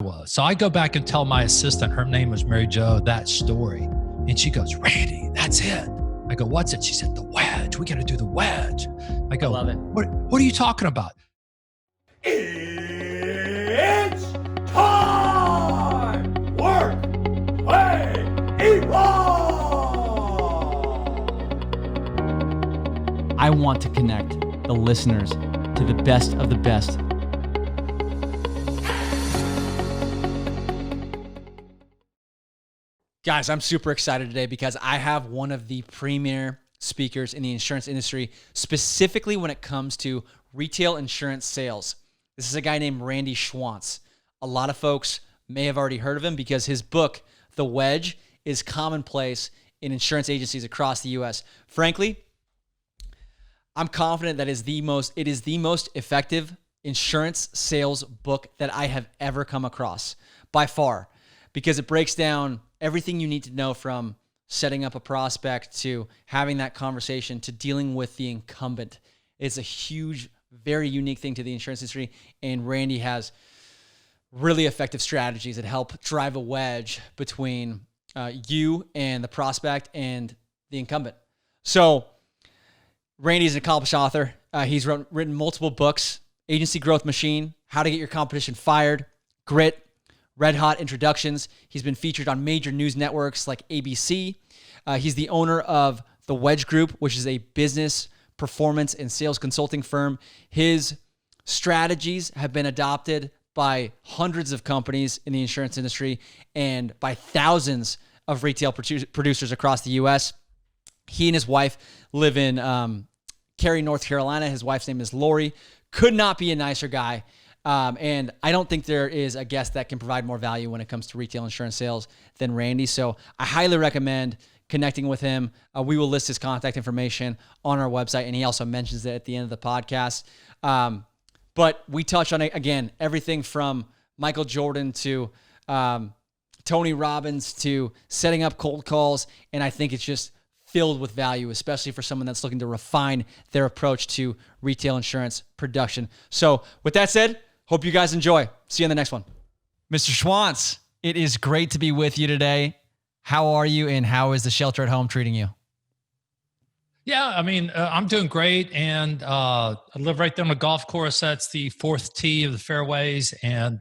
was. So I go back and tell my assistant, her name was Mary Jo, that story. And she goes, Randy, that's it. I go, what's it? She said, the wedge. We got to do the wedge. I go, I love it. What are you talking about? It's time! Work, play, evolve! I want to connect the listeners to the best of the best. Guys, I'm super excited today because I have one of the premier speakers in the insurance industry, specifically when it comes to retail insurance sales. This is a guy named Randy Schwantz. A lot of folks may have already heard of him because his book, The Wedge, is commonplace in insurance agencies across the U.S. Frankly, I'm confident that it is the most effective insurance sales book that I have ever come across, by far, because it breaks down everything you need to know from setting up a prospect to having that conversation to dealing with the incumbent. It's a huge, very unique thing to the insurance industry, and Randy has really effective strategies that help drive a wedge between you and the prospect and the incumbent. So Randy's an accomplished author. He's written multiple books: Agency Growth Machine, How to Get Your Competition Fired, Grit, Red Hot Introductions. He's been featured on major news networks like ABC. He's the owner of the Wedge Group, which is a business, performance, and sales consulting firm. His strategies have been adopted by hundreds of companies in the insurance industry and by thousands of retail producers across the U.S. He and his wife live in Cary, North Carolina. His wife's name is Lori. Could not be a nicer guy. And I don't think there is a guest that can provide more value when it comes to retail insurance sales than Randy. So I highly recommend connecting with him. We will list his contact information on our website, and he also mentions it at the end of the podcast. But we touch on, again, everything from Michael Jordan to Tony Robbins to setting up cold calls, and I think it's just filled with value, especially for someone that's looking to refine their approach to retail insurance production. So with that said, hope you guys enjoy. See you in the next one. Mr. Schwantz, it is great to be with you today. How are you, and how is the shelter at home treating you? Yeah, I mean, I'm doing great, and I live right there on the golf course. That's the fourth tee of the fairways, and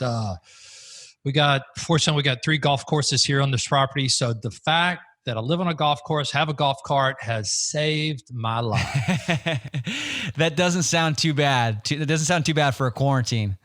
fortunately, we got 3 golf courses here on this property. So the fact that I live on a golf course, have a golf cart, has saved my life. That doesn't sound too bad. It doesn't sound too bad for a quarantine.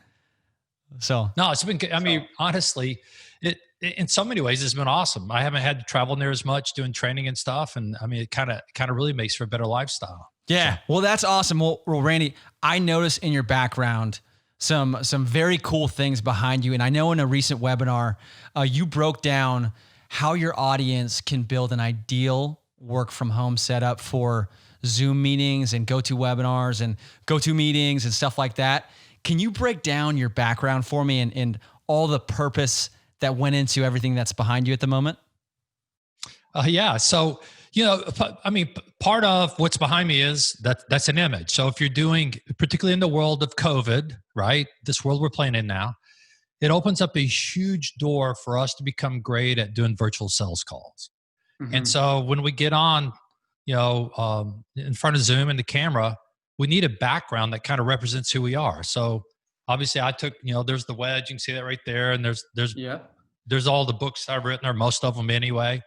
So no, it's been. I mean, honestly, it in so many ways it's been awesome. I haven't had to travel near as much doing training and stuff, and I mean, it kind of really makes for a better lifestyle. Yeah, well, that's awesome. Well, Randy, I noticed in your background some very cool things behind you, and I know in a recent webinar, you broke down how your audience can build an ideal work from home setup for Zoom meetings and GoToWebinars and GoToMeetings and stuff like that. Can you break down your background for me and all the purpose that went into everything that's behind you at the moment? Yeah. So, I mean, part of what's behind me is that's an image. So if you're doing, particularly in the world of COVID, right, this world we're playing in now, it opens up a huge door for us to become great at doing virtual sales calls. Mm-hmm. And so when we get on, in front of Zoom and the camera, we need a background that kind of represents who we are. So obviously I took, there's the wedge, you can see that right there. And there's all the books I've written, or most of them anyway.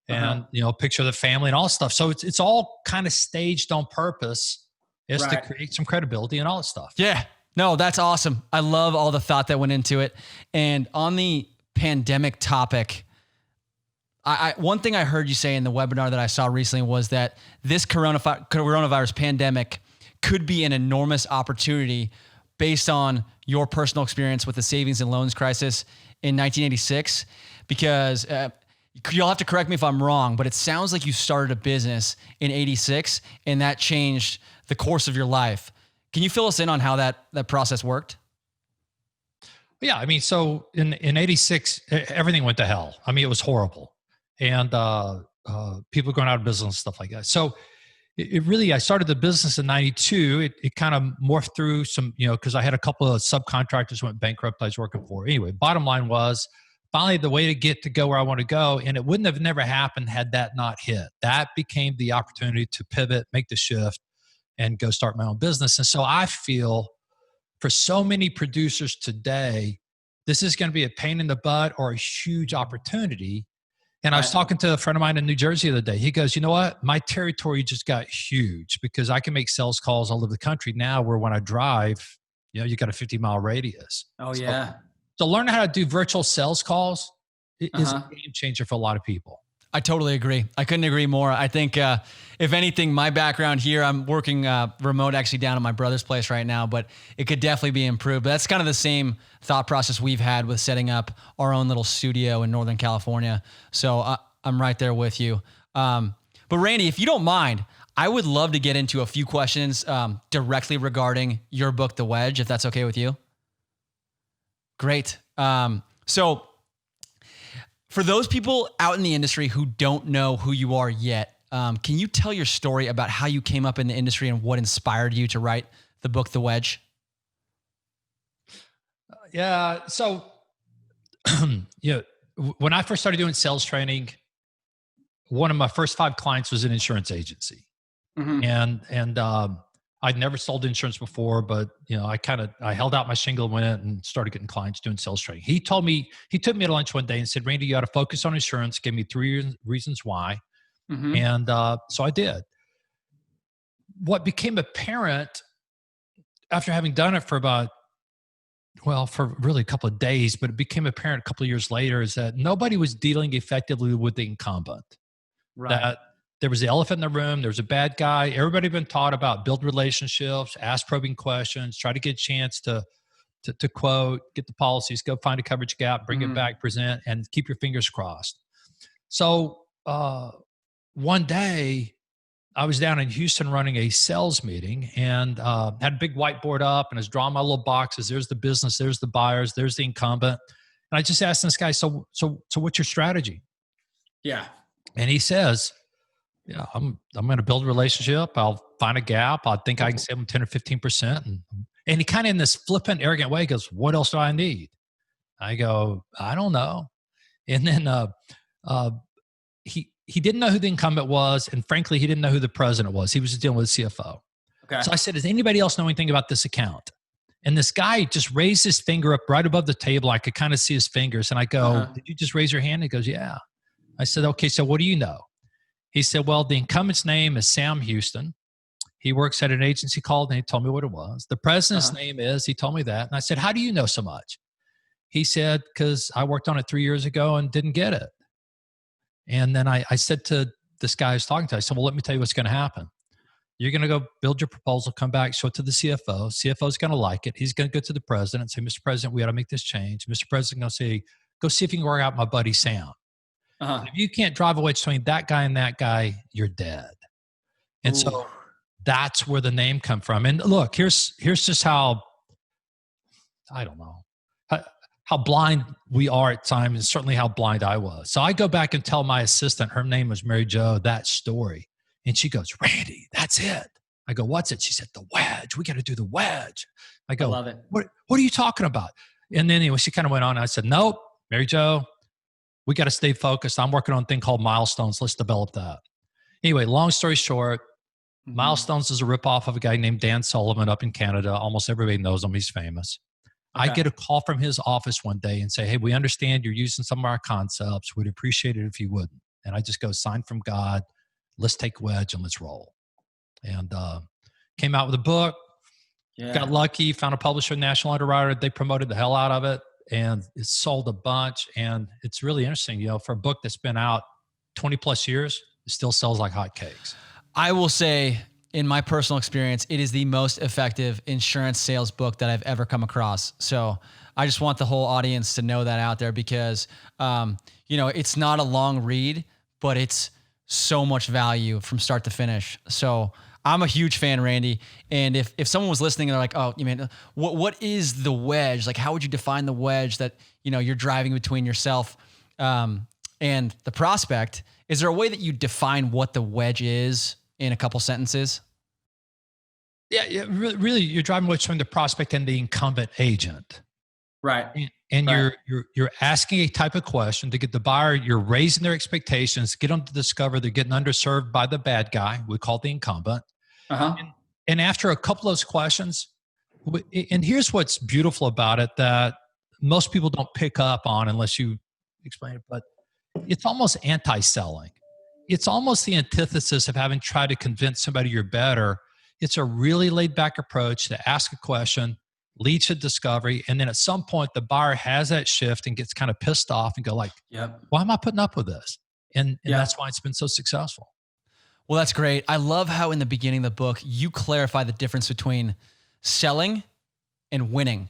And, picture of the family and all that stuff. So it's all kind of staged on purpose is to create some credibility and all that stuff. Yeah. No, that's awesome. I love all the thought that went into it. And on the pandemic topic, one thing I heard you say in the webinar that I saw recently was that this coronavirus pandemic could be an enormous opportunity based on your personal experience with the savings and loans crisis in 1986, because you'll have to correct me if I'm wrong, but it sounds like you started a business in 86 and that changed the course of your life. Can you fill us in on how that process worked? Yeah, I mean, so in 86, everything went to hell. I mean, it was horrible. And people going out of business and stuff like that. So it really, I started the business in 92. It kind of morphed through some, because I had a couple of subcontractors who went bankrupt I was working for. Anyway, bottom line was finally the way to go where I want to go. And it wouldn't have never happened had that not hit. That became the opportunity to pivot, make the shift, and go start my own business. And so I feel for so many producers today, this is going to be a pain in the butt or a huge opportunity. And I was talking to a friend of mine in New Jersey the other day. He goes, you know what? My territory just got huge because I can make sales calls all over the country now where when I drive, you got a 50-mile radius. Oh, yeah. So learning how to do virtual sales calls is a game changer for a lot of people. I totally agree. I couldn't agree more. I think, if anything, my background here, I'm working remote actually down at my brother's place right now, but it could definitely be improved. But that's kind of the same thought process we've had with setting up our own little studio in Northern California. So I'm right there with you. But Randy, if you don't mind, I would love to get into a few questions directly regarding your book, The Wedge, if that's okay with you. Great. So for those people out in the industry who don't know who you are yet, can you tell your story about how you came up in the industry and what inspired you to write the book, The Wedge? Yeah. So, when I first started doing sales training, one of my first 5 clients was an insurance agency. Mm-hmm. And I'd never sold insurance before, but I held out my shingle and went and started getting clients doing sales training. He took me to lunch one day and said, Randy, you got to focus on insurance. Gave me 3 reasons why. Mm-hmm. And so I did. What became apparent after having done it for really a couple of days, but it became apparent a couple of years later is that nobody was dealing effectively with the incumbent. Right. That there was the elephant in the room. There was a bad guy. Everybody had been taught about build relationships, ask probing questions, try to get a chance to quote, get the policies, go find a coverage gap, bring it back, present, and keep your fingers crossed. So one day I was down in Houston running a sales meeting and had a big whiteboard up and I was drawing my little boxes. There's the business, there's the buyers, there's the incumbent. And I just asked this guy, so what's your strategy? Yeah. And he says, I'm going to build a relationship. I'll find a gap. I think I can save them 10 or 15%. And he kind of in this flippant, arrogant way goes, what else do I need? I go, I don't know. And then he didn't know who the incumbent was. And frankly, he didn't know who the president was. He was just dealing with the CFO. Okay. So I said, does anybody else know anything about this account? And this guy just raised his finger up right above the table. I could kind of see his fingers. And I go, did you just raise your hand? He goes, yeah. I said, okay, so what do you know? He said, well, the incumbent's name is Sam Houston. He works at an agency called, and he told me what it was. The president's name is, he told me that. And I said, how do you know so much? He said, because I worked on it 3 years ago and didn't get it. And then I said to this guy I was talking to, I said, well, let me tell you what's going to happen. You're going to go build your proposal, come back, show it to the CFO. CFO's going to like it. He's going to go to the president and say, Mr. President, we ought to make this change. Mr. President going to say, go see if you can work out my buddy Sam. If you can't drive a wedge between that guy and that guy, you're dead. And so that's where the name come from. And look, here's just how, I don't know, how blind we are at times, and certainly how blind I was. So I go back and tell my assistant, her name was Mary Jo, that story. And she goes, Randy, that's it. I go, what's it? She said, the wedge. We got to do the wedge. I go, I love it. What are you talking about? And then anyway, she kind of went on. And I said, nope, Mary Jo, we got to stay focused. I'm working on a thing called Milestones. Let's develop that. Anyway, long story short, Milestones is a ripoff of a guy named Dan Sullivan up in Canada. Almost everybody knows him. He's famous. Okay. I get a call from his office one day and say, hey, we understand you're using some of our concepts. We'd appreciate it if you wouldn't. And I just go, sign from God. Let's take Wedge and let's roll. And came out with a book. Yeah. Got lucky, found a publisher, national underwriter. They promoted the hell out of it. And it sold a bunch. And it's really interesting, for a book that's been out 20 plus years, it still sells like hotcakes. I will say, in my personal experience, it is the most effective insurance sales book that I've ever come across. So I just want the whole audience to know that out there because, it's not a long read, but it's so much value from start to finish. So I'm a huge fan, Randy. And if someone was listening and they're like, oh, you mean, what is the wedge? Like, how would you define the wedge that, you're driving between yourself and the prospect? Is there a way that you define what the wedge is in a couple sentences? Yeah, really, you're driving away between the prospect and the incumbent agent. Right. And Right. you're asking a type of question to get the buyer, you're raising their expectations, get them to discover they're getting underserved by the bad guy, we call the incumbent. Uh-huh. And after a couple of those questions, and here's what's beautiful about it that most people don't pick up on unless you explain it, but it's almost anti-selling. It's almost the antithesis of having tried to convince somebody you're better. It's a really laid back approach to ask a question, lead to discovery, and then at some point the buyer has that shift and gets kind of pissed off and go like, Yep. why am I putting up with this? And Yeah. that's why it's been so successful. Well, that's great. I love how in the beginning of the book, you clarify the difference between selling and winning.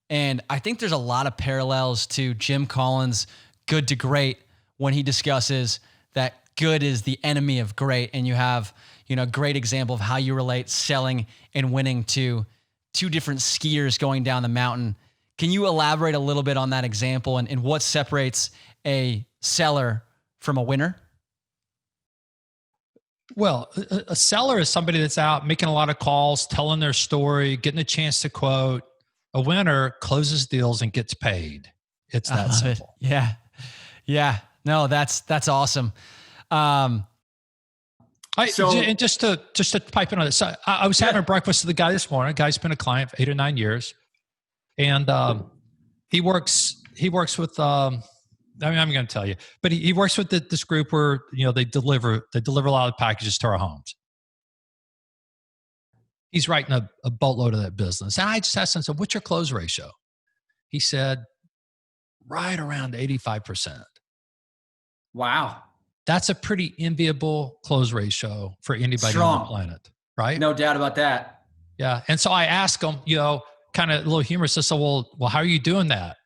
And I think there's a lot of parallels to Jim Collins' Good to Great when he discusses that good is the enemy of great. And you have, a great example of how you relate selling and winning to two different skiers going down the mountain. Can you elaborate a little bit on that example and what separates a seller from a winner? Well, a seller is somebody that's out making a lot of calls, telling their story, getting a chance to quote. A winner closes deals and gets paid. It's that simple. Yeah. Yeah. No, that's awesome. And just to pipe in on this, I was having breakfast with a guy this morning. A guy's been a client for 8 or 9 years, and he works with. I'm going to tell you, but he works with this group where they deliver a lot of packages to our homes. He's writing a boatload of that business, and I just asked him, "So, what's your close ratio?" He said, "Right around 85%." Wow. That's a pretty enviable close ratio for anybody on the planet, right? No doubt about that. Yeah. And so I asked him, kind of a little humorous. I said, well, how are you doing that?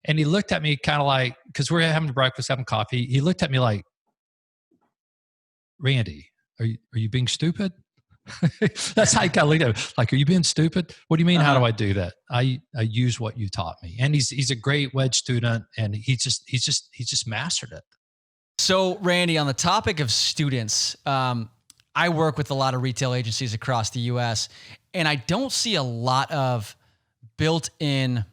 And he looked at me kind of like, because we're having breakfast, having coffee. He looked at me like, Randy, are you being stupid? That's how he kind of looked at me. Like, are you being stupid? What do you mean? How do I do that? I use what you taught me. And he's a great Wedge student, and he just mastered it. So, Randy, on the topic of students, I work with a lot of retail agencies across the U.S., and I don't see a lot of built-in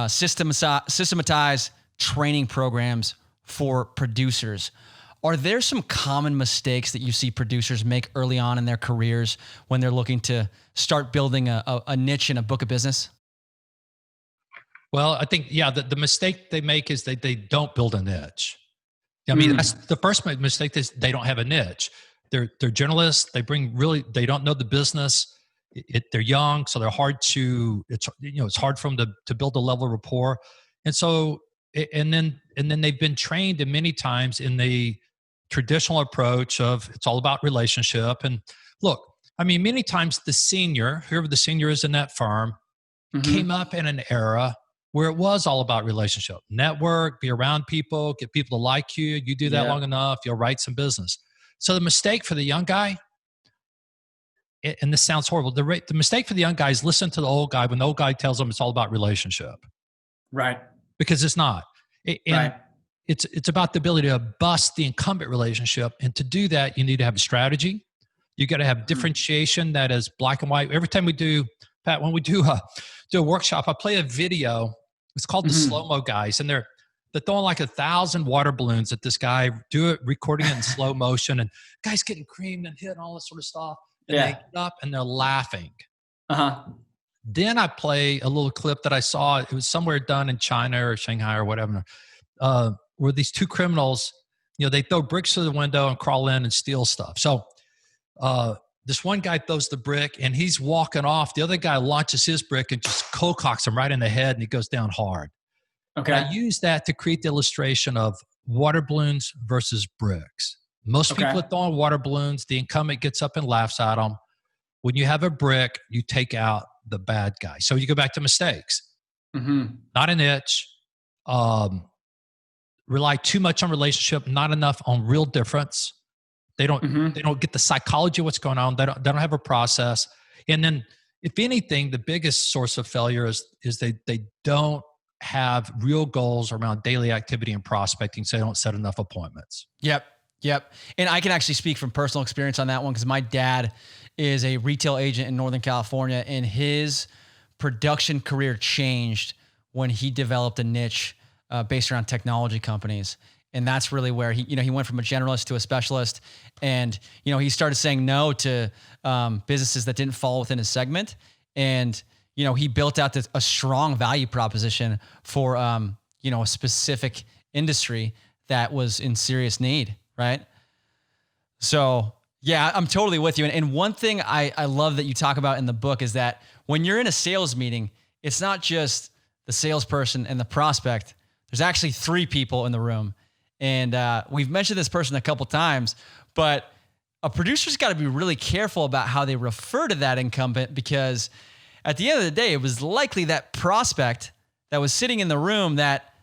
systematized training programs for producers. Are there some common mistakes that you see producers make early on in their careers when they're looking to start building a niche in a book of business? Well, I think, the mistake they make is they don't build a niche. I mean, that's the first mistake is they don't have a niche. They're generalists. They don't know the business. They're young, so they're hard to, it's hard for them to build a level of rapport. And so, and then they've been trained in many times in the traditional approach of it's all about relationship. And look, I mean, many times the senior, whoever the senior is in that firm, came up in an era where it was all about relationship, network, be around people, get people to like you. You do that long enough, you'll write some business. So the mistake for the young guy, and this sounds horrible, the mistake for the young guy is listen to the old guy when the old guy tells them it's all about relationship. Right. Because it's not. It's about the ability to bust the incumbent relationship. And to do that, you need to have a strategy. You got to have differentiation that is black and white. Every time we do, Pat, when we do a workshop, I play a video. It's called the slow-mo guys, and they're throwing like 1,000 water balloons at this guy, recording it in slow motion, and guys getting creamed and hit and all this sort of stuff. And they get up and they're laughing. Then I play a little clip that I saw. It was somewhere done in China or Shanghai or whatever, where these two criminals, they throw bricks through the window and crawl in and steal stuff. So this one guy throws the brick and he's walking off. The other guy launches his brick and just cold cocks him right in the head, and he goes down hard. Okay. And I use that to create the illustration of water balloons versus bricks. Most people are throwing water balloons. The incumbent gets up and laughs at them. When you have a brick, you take out the bad guy. So you go back to mistakes. Not an itch. Rely too much on relationship, not enough on real difference. They don't get the psychology of what's going on. They don't have a process. And then, if anything, the biggest source of failure is they don't have real goals around daily activity and prospecting, so they don't set enough appointments. Yep. Yep. And I can actually speak from personal experience on that one because my dad is a retail agent in Northern California, and his production career changed when he developed a niche based around technology companies. And that's really where he went from a generalist to a specialist. And, he started saying no to businesses that didn't fall within his segment. And, he built out a strong value proposition for, a specific industry that was in serious need. Right. So yeah, I'm totally with you. And one thing I love that you talk about in the book is that when you're in a sales meeting, it's not just the salesperson and the prospect. There's actually 3 people in the room. And we've mentioned this person a couple times, but a producer's got to be really careful about how they refer to that incumbent, because at the end of the day, it was likely that prospect that was sitting in the room that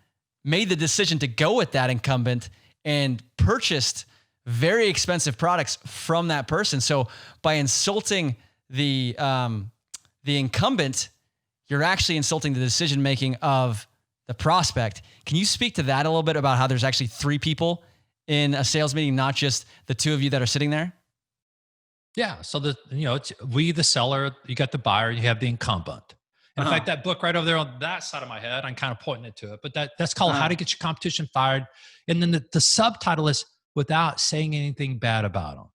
made the decision to go with that incumbent and purchased very expensive products from that person. So by insulting the incumbent, you're actually insulting the decision-making of the prospect. Can you speak to that a little bit about how there's actually 3 people in a sales meeting, not just the 2 of you that are sitting there? Yeah. So it's we, the seller, you got the buyer, you have the incumbent. And in fact, that book right over there on that side of my head, I'm kind of pointing it to it, but that's called How to Get Your Competition Fired. And then the subtitle is Without Saying Anything Bad About Them.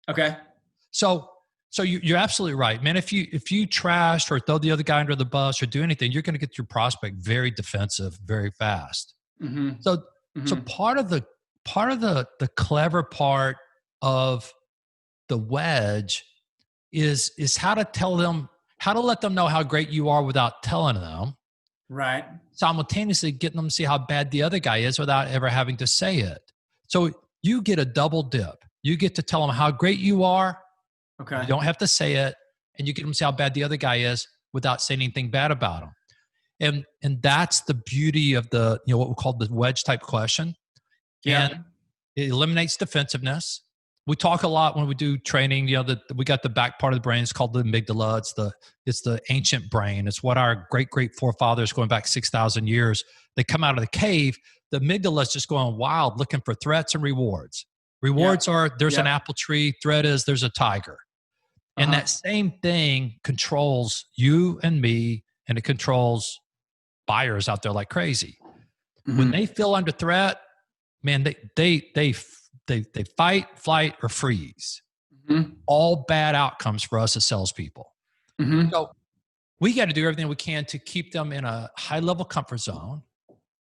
Okay. So you're absolutely right, man. If you trash or throw the other guy under the bus or do anything, you're going to get your prospect very defensive very fast. Mm-hmm. So part of the clever part of the wedge is how to let them know how great you are without telling them. Right. Simultaneously getting them to see how bad the other guy is without ever having to say it. So you get a double dip. You get to tell them how great you are. Okay. You don't have to say it, and you get them to see how bad the other guy is without saying anything bad about him. And that's the beauty of the what we call the wedge type question. Yeah. And it eliminates defensiveness. We talk a lot when we do training. We got the back part of the brain. It's called the amygdala. It's the ancient brain. It's what our great forefathers going back 6,000 years. They come out of the cave. The amygdala is just going wild, looking for threats and rewards. Rewards are there's an apple tree. Threat is there's a tiger. And that same thing controls you and me, and it controls buyers out there like crazy. Mm-hmm. When they feel under threat, man, they fight, flight, or freeze. Mm-hmm. All bad outcomes for us as salespeople. Mm-hmm. So we got to do everything we can to keep them in a high-level comfort zone,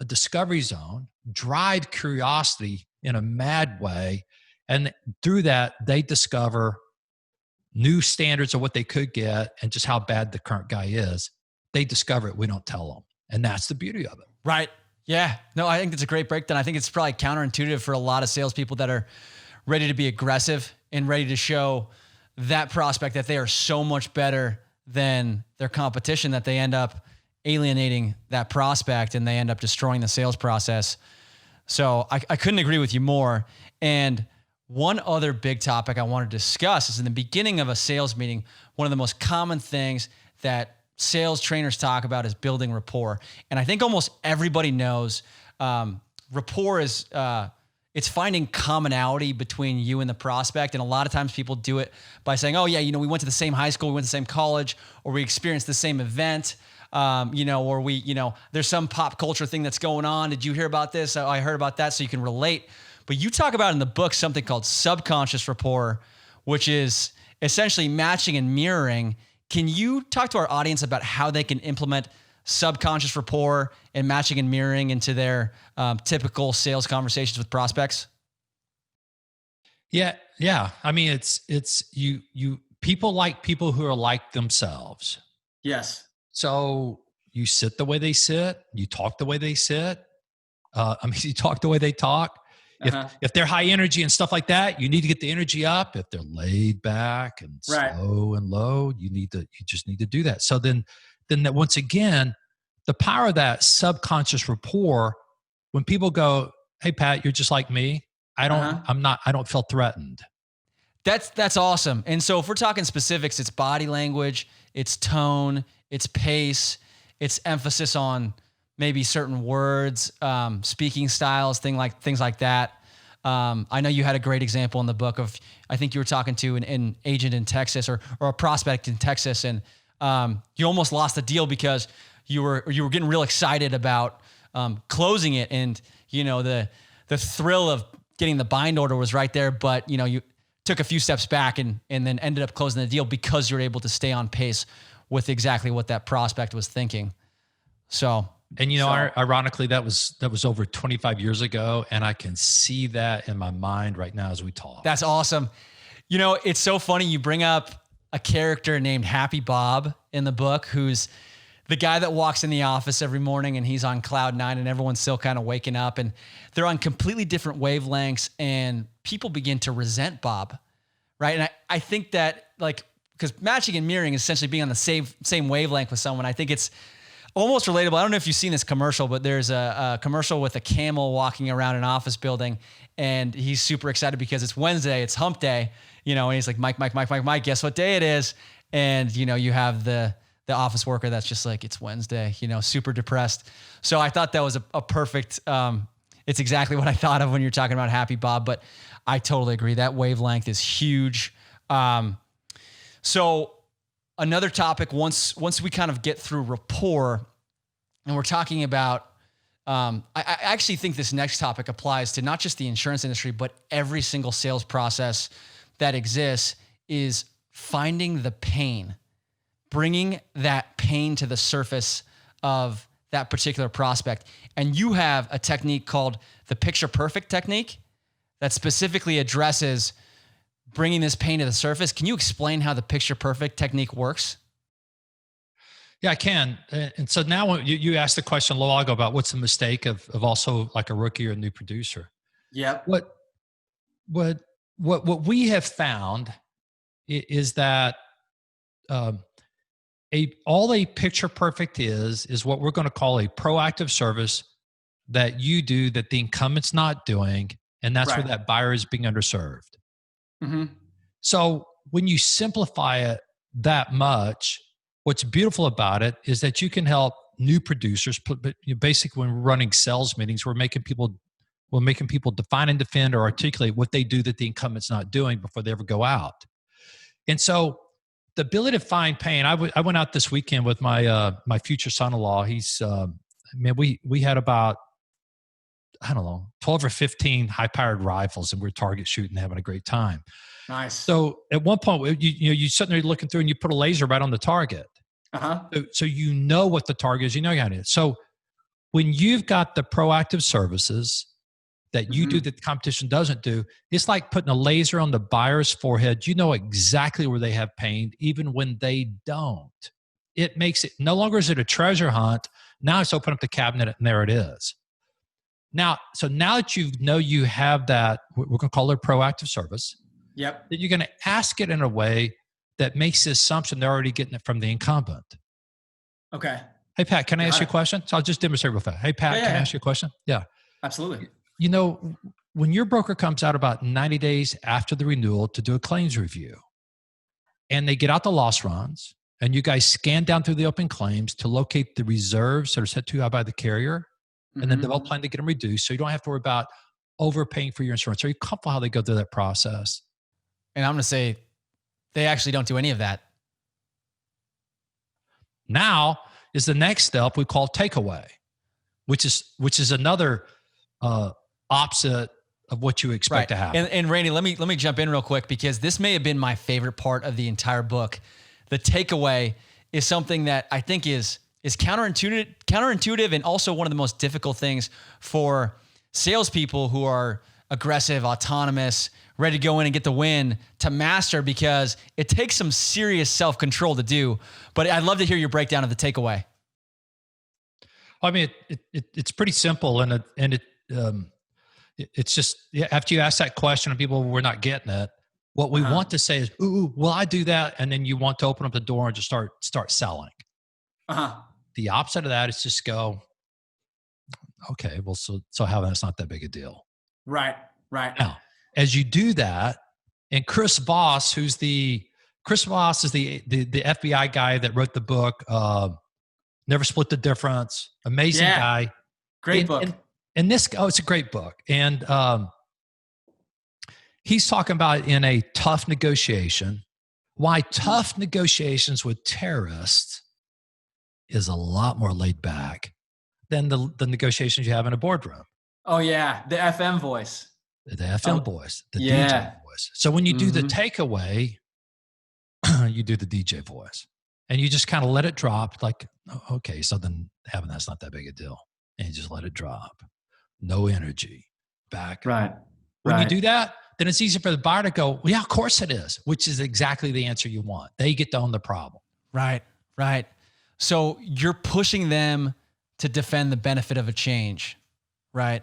a discovery zone, drive curiosity in a mad way, and through that, they discover new standards of what they could get and just how bad the current guy is. They discover it. We don't tell them. And that's the beauty of it. Right. Yeah. No, I think that's a great breakdown. I think it's probably counterintuitive for a lot of salespeople that are ready to be aggressive and ready to show that prospect that they are so much better than their competition that they end up alienating that prospect and they end up destroying the sales process. So I couldn't agree with you more. And one other big topic I want to discuss is in the beginning of a sales meeting, one of the most common things that sales trainers talk about is building rapport. And I think almost everybody knows rapport is it's finding commonality between you and the prospect. And a lot of times people do it by saying, oh yeah, we went to the same high school, we went to the same college, or we experienced the same event. Or we, there's some pop culture thing that's going on. Did you hear about this? I heard about that. So you can relate. But you talk about in the book something called subconscious rapport, which is essentially matching and mirroring. Can you talk to our audience about how they can implement subconscious rapport and matching and mirroring into their typical sales conversations with prospects? Yeah. I mean, it's you people like people who are like themselves. Yes. So you sit the way they sit, you talk the way they sit. You talk the way they talk. If they're high energy and stuff like that, you need to get the energy up. If they're laid back and slow and low, you just need to do that. So then that once again, the power of that subconscious rapport, when people go, "Hey Pat, you're just like me," I don't feel threatened. That's awesome. And so if we're talking specifics, it's body language, it's tone, it's pace, it's emphasis on maybe certain words, speaking styles, things like that. I know you had a great example in the book of, I think you were talking to an agent in Texas or a prospect in Texas, and you almost lost the deal because you were getting real excited about closing it, and the thrill of getting the bind order was right there, but you took a few steps back and then ended up closing the deal because you were able to stay on pace with exactly what that prospect was thinking. So, and ironically, that was over 25 years ago, and I can see that in my mind right now as we talk. That's awesome. It's so funny you bring up a character named Happy Bob in the book, who's the guy that walks in the office every morning and he's on cloud nine and everyone's still kind of waking up and they're on completely different wavelengths, and people begin to resent Bob, right? And I think that, like, because matching and mirroring is essentially being on the same wavelength with someone. I think it's almost relatable. I don't know if you've seen this commercial, but there's a commercial with a camel walking around an office building, and he's super excited because it's Wednesday, it's hump day, and he's like, Mike, guess what day it is? And, you have the office worker that's just like, it's Wednesday, super depressed. So I thought that was a perfect, it's exactly what I thought of when you're talking about Happy Bob, but I totally agree. That wavelength is huge. So another topic, once we kind of get through rapport, and we're talking about, I actually think this next topic applies to not just the insurance industry, but every single sales process that exists, is finding the pain, bringing that pain to the surface of that particular prospect. And you have a technique called the picture perfect technique that specifically addresses bringing this pain to the surface. Can you explain how the picture perfect technique works? Yeah, I can. And so now when you asked the question a little while ago about what's the mistake of also like a rookie or a new producer. Yep. What we have found is that all a picture perfect is what we're going to call a proactive service that you do that the incumbent's not doing, and that's where that buyer is being underserved. Mm-hmm. So when you simplify it that much, what's beautiful about it is that you can help new producers. But basically, when we're running sales meetings, we're making people define and defend or articulate what they do that the incumbent's not doing before they ever go out. And so the ability to find pain. I went out this weekend with my my future son-in-law. He's we had about, I don't know, 12 or 15 high-powered rifles, and we're target shooting, having a great time. Nice. So at one point, you sitting there looking through, and you put a laser right on the target. Uh-huh. So you know what the target is. You know how it is. So when you've got the proactive services that you do that the competition doesn't do, it's like putting a laser on the buyer's forehead. You know exactly where they have pain, even when they don't. It makes it, no longer is it a treasure hunt. Now it's open up the cabinet and there it is. Now that you have that, we're going to call it a proactive service. Yep. Then you're going to ask it in a way that makes the assumption they're already getting it from the incumbent. Okay. Hey, Pat, can I ask you a question? So I'll just demonstrate real fast. Hey, Pat, can I ask you a question? Yeah. Absolutely. When your broker comes out about 90 days after the renewal to do a claims review, and they get out the loss runs, and you guys scan down through the open claims to locate the reserves that are set too high by the carrier, and then develop a plan to get them reduced so you don't have to worry about overpaying for your insurance. Are you comfortable how they go through that process? And I'm going to say they actually don't do any of that. Now is the next step we call takeaway, which is another opposite of what you expect to happen. And Randy, let me jump in real quick, because this may have been my favorite part of the entire book. The takeaway is something that I think is counterintuitive and also one of the most difficult things for salespeople who are aggressive, autonomous, ready to go in and get the win to master, because it takes some serious self-control to do. But I'd love to hear your breakdown of the takeaway. I mean, it's pretty simple, and it's just, after you ask that question and people were not getting it, what we want to say is, "Ooh, will I do that?" And then you want to open up the door and just start selling. The opposite of that is just go, okay, well, so how that's not that big a deal. Right. Now, as you do that, and Chris Voss is the FBI guy that wrote the book, Never Split the Difference. Amazing guy. Great book. And this, it's a great book. And He's talking about in a tough negotiation, why tough negotiations with terrorists is a lot more laid back than the negotiations you have in a boardroom. Oh yeah, the FM voice. The FM voice, the yeah. DJ voice. So when you do the takeaway, you do the DJ voice. And you just kind of let it drop like, okay, so then having that's not that big a deal. And you just let it drop. No energy. Back. Right. When you do that, then it's easy for the buyer to go, well, yeah, of course it is, which is exactly the answer you want. They get to own the problem. Right. So you're pushing them to defend the benefit of a change, right?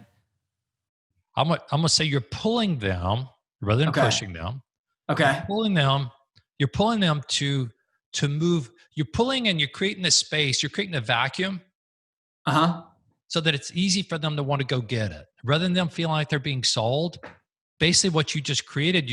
I'm going to say you're pulling them rather than pushing them. Okay. You're pulling them to move. You're pulling and you're creating a space. You're creating a vacuum. So that it's easy for them to want to go get it. Rather than them feeling like they're being sold, basically what you just created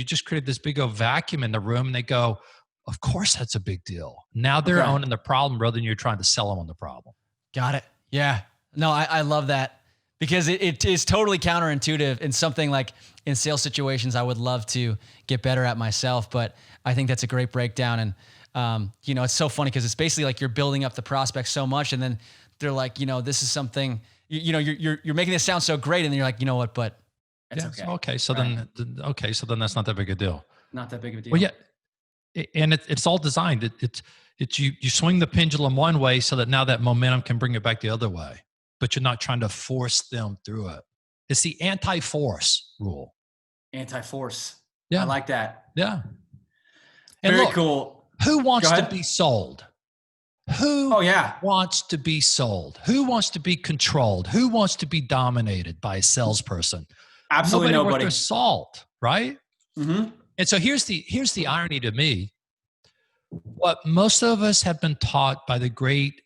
this big old vacuum in the room and they go, of course that's a big deal. Now they're owning the problem rather than you're trying to sell them on the problem. Got it. Yeah. No, I love that because it is totally counterintuitive and something like in sales situations I would love to get better at myself, but I think that's a great breakdown. And, it's so funny because it's basically like you're building up the prospect so much and then they're like, this is something, you're making this sound so great. And then you're like, you know what, but it's okay. So then that's not that big a deal. Not that big of a deal. Well, yeah. And it's all designed. It's you swing the pendulum one way so that now that momentum can bring it back the other way, but you're not trying to force them through it. It's the anti-force rule. Anti-force. Yeah. I like that. Yeah. And Very look, cool. Who wants to be sold? Who wants to be sold? Who wants to be controlled? Who wants to be dominated by a salesperson? Absolutely nobody. Worth their salt, right? Mm-hmm. And so here's the irony to me. What most of us have been taught by the great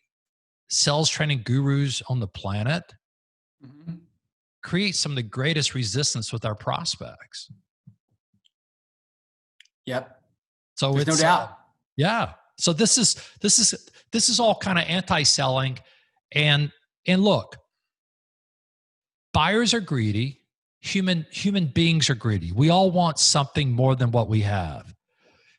sales training gurus on the planet creates some of the greatest resistance with our prospects. Yep. So there's no doubt. Yeah. So this is all kind of anti-selling, and look, buyers are greedy. Human beings are greedy. We all want something more than what we have.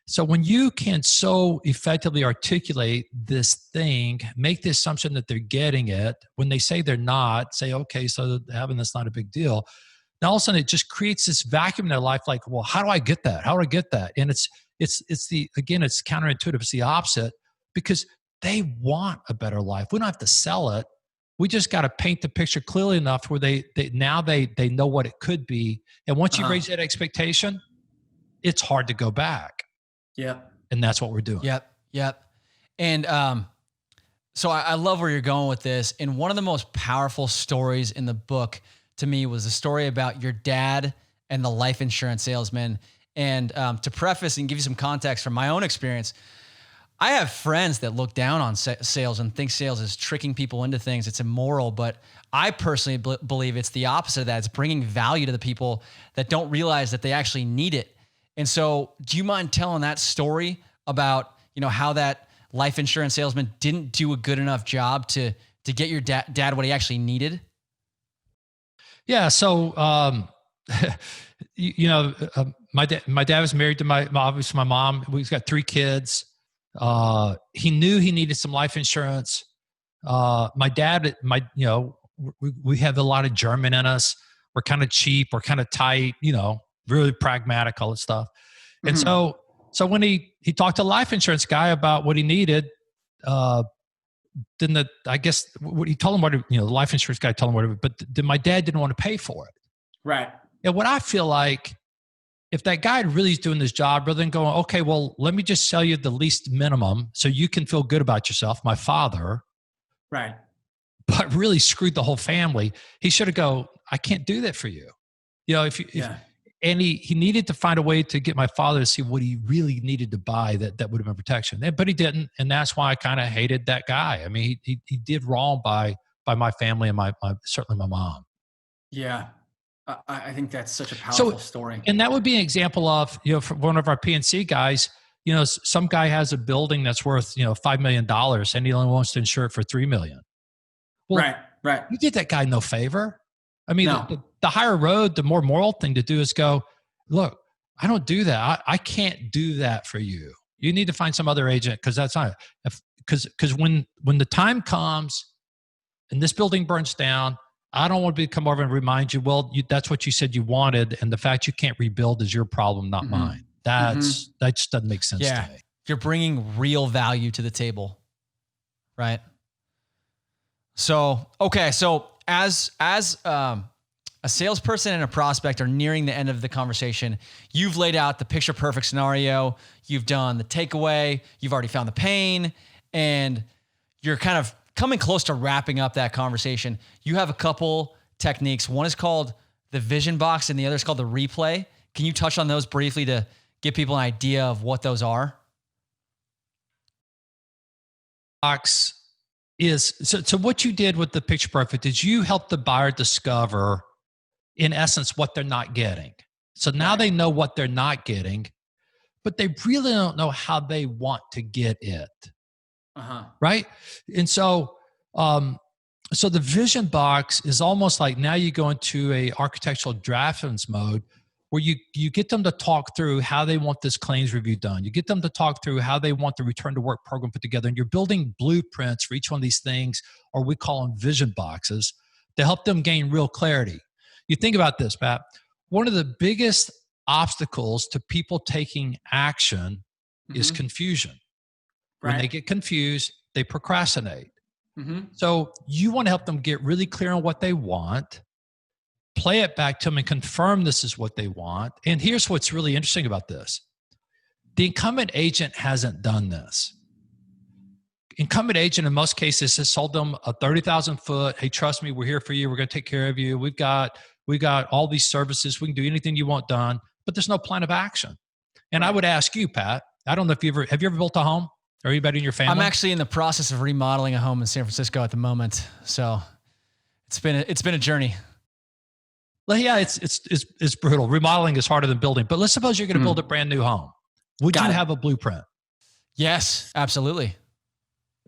So when you can so effectively articulate this thing, make the assumption that they're getting it, when they say they're not, say, okay, so having that's not a big deal. Now all of a sudden it just creates this vacuum in their life. Like, well, how do I get that? How do I get that? And it's counterintuitive. It's the opposite because they want a better life. We don't have to sell it. We just got to paint the picture clearly enough where they know what it could be. And once you raise that expectation, it's hard to go back. Yep. And that's what we're doing. Yep. And so I love where you're going with this. And one of the most powerful stories in the book to me was the story about your dad and the life insurance salesman. And to preface and give you some context from my own experience, I have friends that look down on sales and think sales is tricking people into things. It's immoral, but I personally believe it's the opposite of that. It's bringing value to the people that don't realize that they actually need it. And so do you mind telling that story about, how that life insurance salesman didn't do a good enough job to get your dad what he actually needed? Yeah. So, my dad was married to my mom. We've got 3 kids. He knew he needed some life insurance. My dad, we have a lot of German in us. We're kind of cheap. We're kind of tight, really pragmatic, all that stuff. And so when he talked to a life insurance guy about what he needed, then he told him the life insurance guy told him whatever, but then my dad didn't want to pay for it. Right. And what I feel like, if that guy really is doing this job, rather than going, okay, well, let me just sell you the least minimum so you can feel good about yourself, my father, right, but really screwed the whole family. He should have go, I can't do that for you. And he needed to find a way to get my father to see what he really needed to buy that would have been protection. But he didn't, and that's why I kind of hated that guy. I mean, he did wrong by my family and my certainly my mom. Yeah. I think that's such a powerful story. And that would be an example of, for one of our PNC guys, some guy has a building that's worth, $5 million and he only wants to insure it for $3 million. Well, right. You did that guy no favor. I mean, no. the higher road, the more moral thing to do is go, look, I don't do that. I can't do that for you. You need to find some other agent because that's not, because when the time comes and this building burns down, I don't want to come over and remind you, well, that's what you said you wanted. And the fact you can't rebuild is your problem, not mine. That just doesn't make sense to me. You're bringing real value to the table, right? So, okay. So as a salesperson and a prospect are nearing the end of the conversation, you've laid out the picture perfect scenario. You've done the takeaway. You've already found the pain, and you're kind of coming close to wrapping up that conversation. You have a couple techniques. One is called the vision box and the other is called the replay. Can you touch on those briefly to give people an idea of what those are? Box is, so what you did with the picture perfect is you helped the buyer discover, in essence, what they're not getting. So now they know what they're not getting, but they really don't know how they want to get it. Right? And so, so the vision box is almost like now you go into a architectural draftsman's mode where you get them to talk through how they want this claims review done. You get them to talk through how they want the return to work program put together. And you're building blueprints for each one of these things, or we call them vision boxes, to help them gain real clarity. You think about this, Pat. One of the biggest obstacles to people taking action is confusion. When they get confused, they procrastinate. So you want to help them get really clear on what they want, play it back to them and confirm this is what they want. And here's what's really interesting about this. The incumbent agent hasn't done this. Incumbent agent in most cases has sold them a 30,000 foot, hey, trust me, we're here for you. We're going to take care of you. We've got all these services. We can do anything you want done, but there's no plan of action. And I would ask you, Pat, I don't know if have you ever built a home? Or anybody in your family? I'm actually in the process of remodeling a home in San Francisco at the moment. So it's been a journey. Well, yeah, it's brutal. Remodeling is harder than building. But let's suppose you're going to build a brand new home. Would you have a blueprint? Yes, absolutely.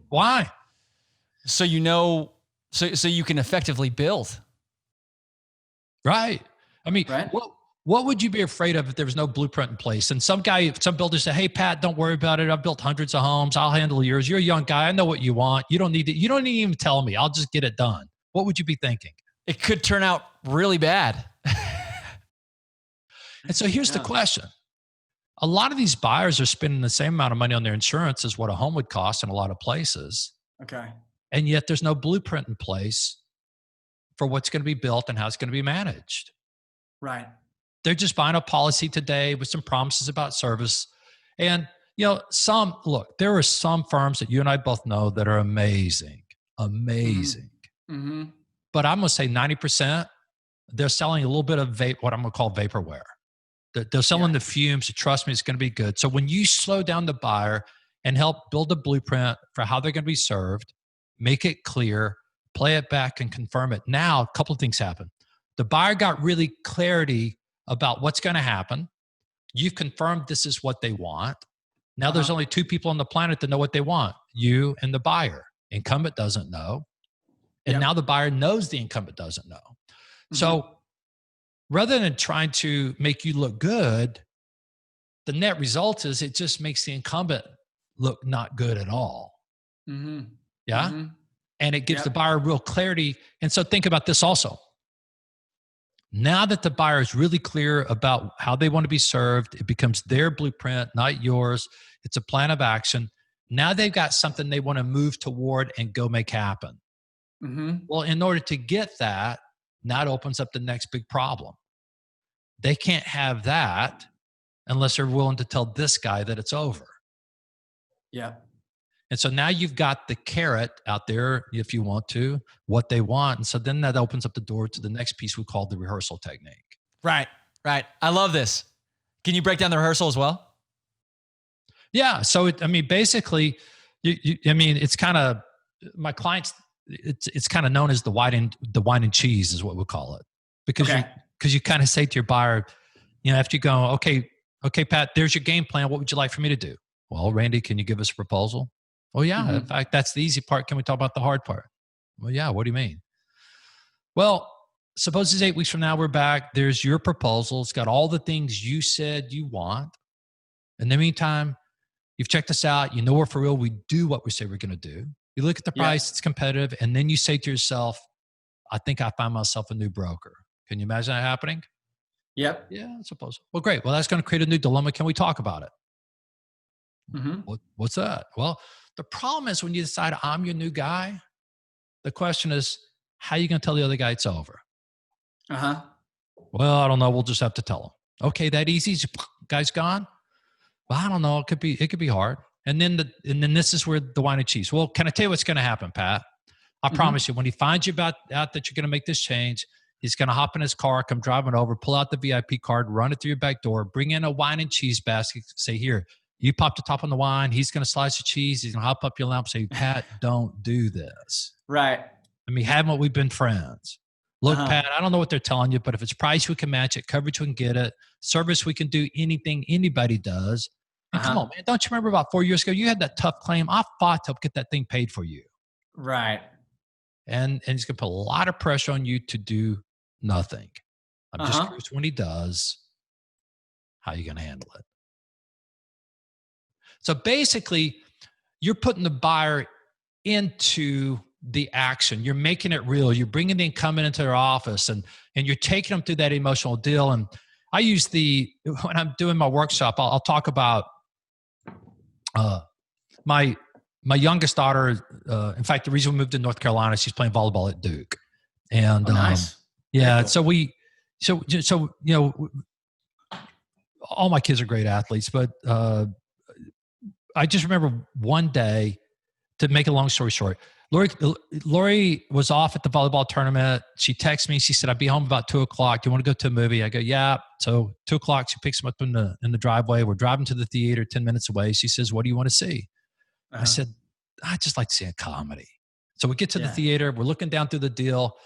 Why? So you know, so you can effectively build. Right. I mean, what would you be afraid of if there was no blueprint in place? And some builders say, hey, Pat, don't worry about it. I've built hundreds of homes. I'll handle yours. You're a young guy. I know what you want. You don't need it. You don't even tell me. I'll just get it done. What would you be thinking? It could turn out really bad. And so here's the question. A lot of these buyers are spending the same amount of money on their insurance as what a home would cost in a lot of places. Okay. And yet there's no blueprint in place for what's going to be built and how it's going to be managed. Right. They're just buying a policy today with some promises about service. And, there are some firms that you and I both know that are amazing. But I'm going to say 90%, they're selling a little bit of what I'm going to call vaporware. They're selling the fumes. Trust me, it's going to be good. So when you slow down the buyer and help build a blueprint for how they're going to be served, make it clear, play it back and confirm it. Now, a couple of things happen. The buyer got really clarity about what's going to happen. You've confirmed this is what they want. Now there's only two people on the planet that know what they want, you and the buyer. Incumbent doesn't know. And now the buyer knows the incumbent doesn't know. So rather than trying to make you look good, the net result is it just makes the incumbent look not good at all. Yeah. And it gives the buyer real clarity. And so think about this also. Now that the buyer is really clear about how they want to be served, it becomes their blueprint, not yours. It's a plan of action. Now they've got something they want to move toward and go make happen. Well, in order to get that, now it opens up the next big problem. They can't have that unless they're willing to tell this guy that it's over. Yeah. And so now you've got the carrot out there, if you want to, what they want. And so then that opens up the door to the next piece we call the rehearsal technique. Right. I love this. Can you break down the rehearsal as well? Yeah. So, basically, it's kind of, my clients, it's kind of known as the wine and cheese is what we call it. Because you kind of say to your buyer, after you go, okay, Pat, there's your game plan. What would you like for me to do? Well, Randy, can you give us a proposal? Oh, yeah. In fact, that's the easy part. Can we talk about the hard part? Well, yeah. What do you mean? Well, suppose it's 8 weeks from now, we're back. There's your proposal. It's got all the things you said you want. In the meantime, you've checked us out. You know we're for real. We do what we say we're going to do. You look at the price, it's competitive. And then you say to yourself, I think I found myself a new broker. Can you imagine that happening? Yep. Yeah, I suppose. Well, great. Well, that's going to create a new dilemma. Can we talk about it? What's that? Well, the problem is when you decide I'm your new guy, the question is, how are you going to tell the other guy it's over? Well, I don't know. We'll just have to tell him. Okay, that easy? Guy's gone? Well, I don't know. It could be hard. And then this is where the wine and cheese. Well, can I tell you what's going to happen, Pat? I promise you, when he finds you out that you're going to make this change, he's going to hop in his car, come driving over, pull out the VIP card, run it through your back door, bring in a wine and cheese basket, say, here, you pop the top on the wine. He's going to slice the cheese. He's going to hop up your lamp and say, Pat, don't do this. Right. I mean, haven't we been friends? Look, Pat, I don't know what they're telling you, but if it's price, we can match it. Coverage, we can get it. Service, we can do anything anybody does. And come on, man. Don't you remember about 4 years ago, you had that tough claim? I fought to get that thing paid for you. Right. And he's going to put a lot of pressure on you to do nothing. I'm just curious when he does, how are you going to handle it? So basically, you're putting the buyer into the action. You're making it real. You're bringing the incumbent into their office and you're taking them through that emotional deal. And I use when I'm doing my workshop, I'll talk about my youngest daughter. In fact, the reason we moved to North Carolina, she's playing volleyball at Duke. And nice. Yeah, cool. so all my kids are great athletes, but I just remember one day, to make a long story short, Lori was off at the volleyball tournament. She texted me. She said, I'll be home about 2:00. Do you want to go to a movie? I go, yeah. So 2:00, she picks him up in the driveway. We're driving to the theater 10 minutes away. She says, what do you want to see? I said, I'd just like to see a comedy. So we get to the theater. We're looking down through the deal.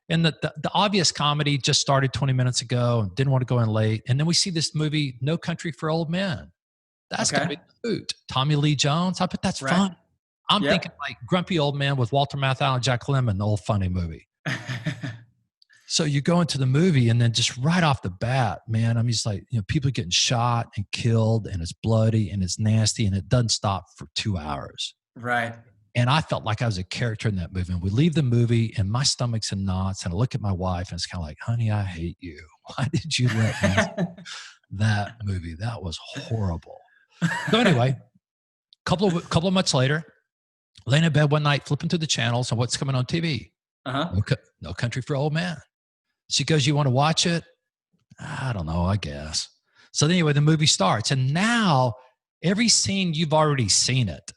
And the obvious comedy just started 20 minutes ago and didn't want to go in late. And then we see this movie, No Country for Old Men. That's going to be the hoot. Tommy Lee Jones. I bet that's fun. I'm thinking like Grumpy Old Man with Walter Matthau and Jack Lemmon, the old funny movie. So you go into the movie and then just right off the bat, man, I'm just like, people are getting shot and killed and it's bloody and it's nasty and it doesn't stop for 2 hours. Right. And I felt like I was a character in that movie. And we leave the movie and my stomach's in knots and I look at my wife and it's kind of like, honey, I hate you. Why did you let me that movie? That was horrible. So anyway, couple of months later, laying in bed one night, flipping through the channels and what's coming on TV. No Country for Old Men. She goes, you want to watch it? I don't know, I guess. So anyway, the movie starts. And now every scene, you've already seen it.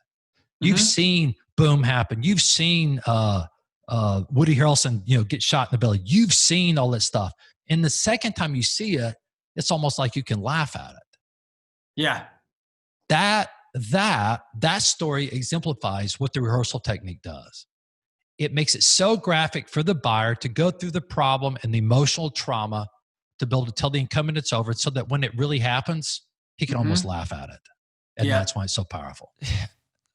You've seen boom happen. You've seen Woody Harrelson, get shot in the belly. You've seen all that stuff. And the second time you see it, it's almost like you can laugh at it. Yeah. That story exemplifies what the rehearsal technique does. It makes it so graphic for the buyer to go through the problem and the emotional trauma to be able to tell the incumbent it's over so that when it really happens, he can almost laugh at it. And that's why it's so powerful.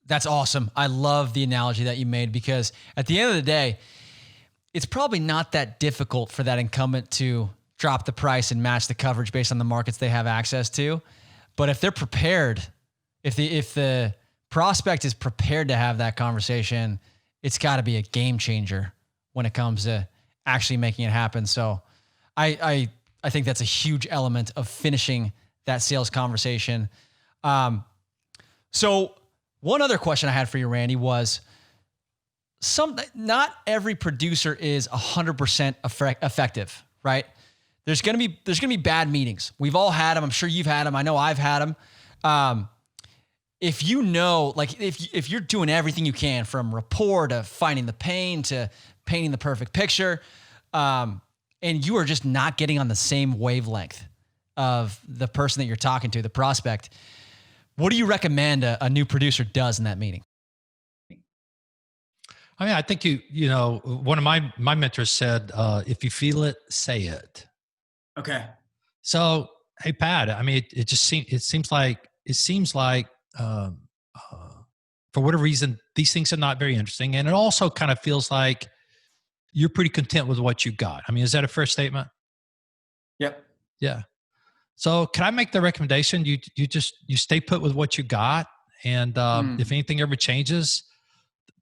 That's awesome. I love the analogy that you made because at the end of the day, it's probably not that difficult for that incumbent to drop the price and match the coverage based on the markets they have access to. But if they're prepared, if the prospect is prepared to have that conversation, it's got to be a game changer when it comes to actually making it happen. So I think that's a huge element of finishing that sales conversation. So one other question I had for you, Randy, was not every producer is 100% effective, right? There's going to be bad meetings. We've all had them. I'm sure you've had them. I know I've had them. If you know, like if you're doing everything you can from rapport to finding the pain to painting the perfect picture, and you are just not getting on the same wavelength of the person that you're talking to, the prospect, what do you recommend a new producer does in that meeting? I mean, I think one of my mentors said, if you feel it, say it. Okay. So, hey, Pat, I mean, it seems like for whatever reason, these things are not very interesting. And it also kind of feels like you're pretty content with what you got. I mean, is that a fair statement? Yep. Yeah. So can I make the recommendation? You stay put with what you got. And if anything ever changes,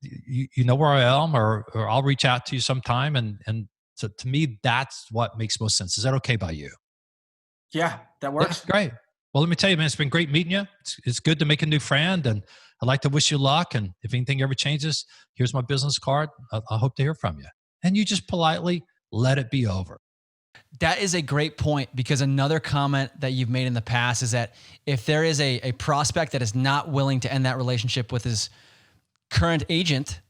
you know where I am, or I'll reach out to you sometime. And so to me, that's what makes most sense. Is that okay by you? Yeah, that works. That's great. Well, let me tell you, man, it's been great meeting you. It's good to make a new friend, and I'd like to wish you luck. And if anything ever changes, here's my business card. I hope to hear from you. And you just politely let it be over. That is a great point, because another comment that you've made in the past is that if there is a prospect that is not willing to end that relationship with his current agent,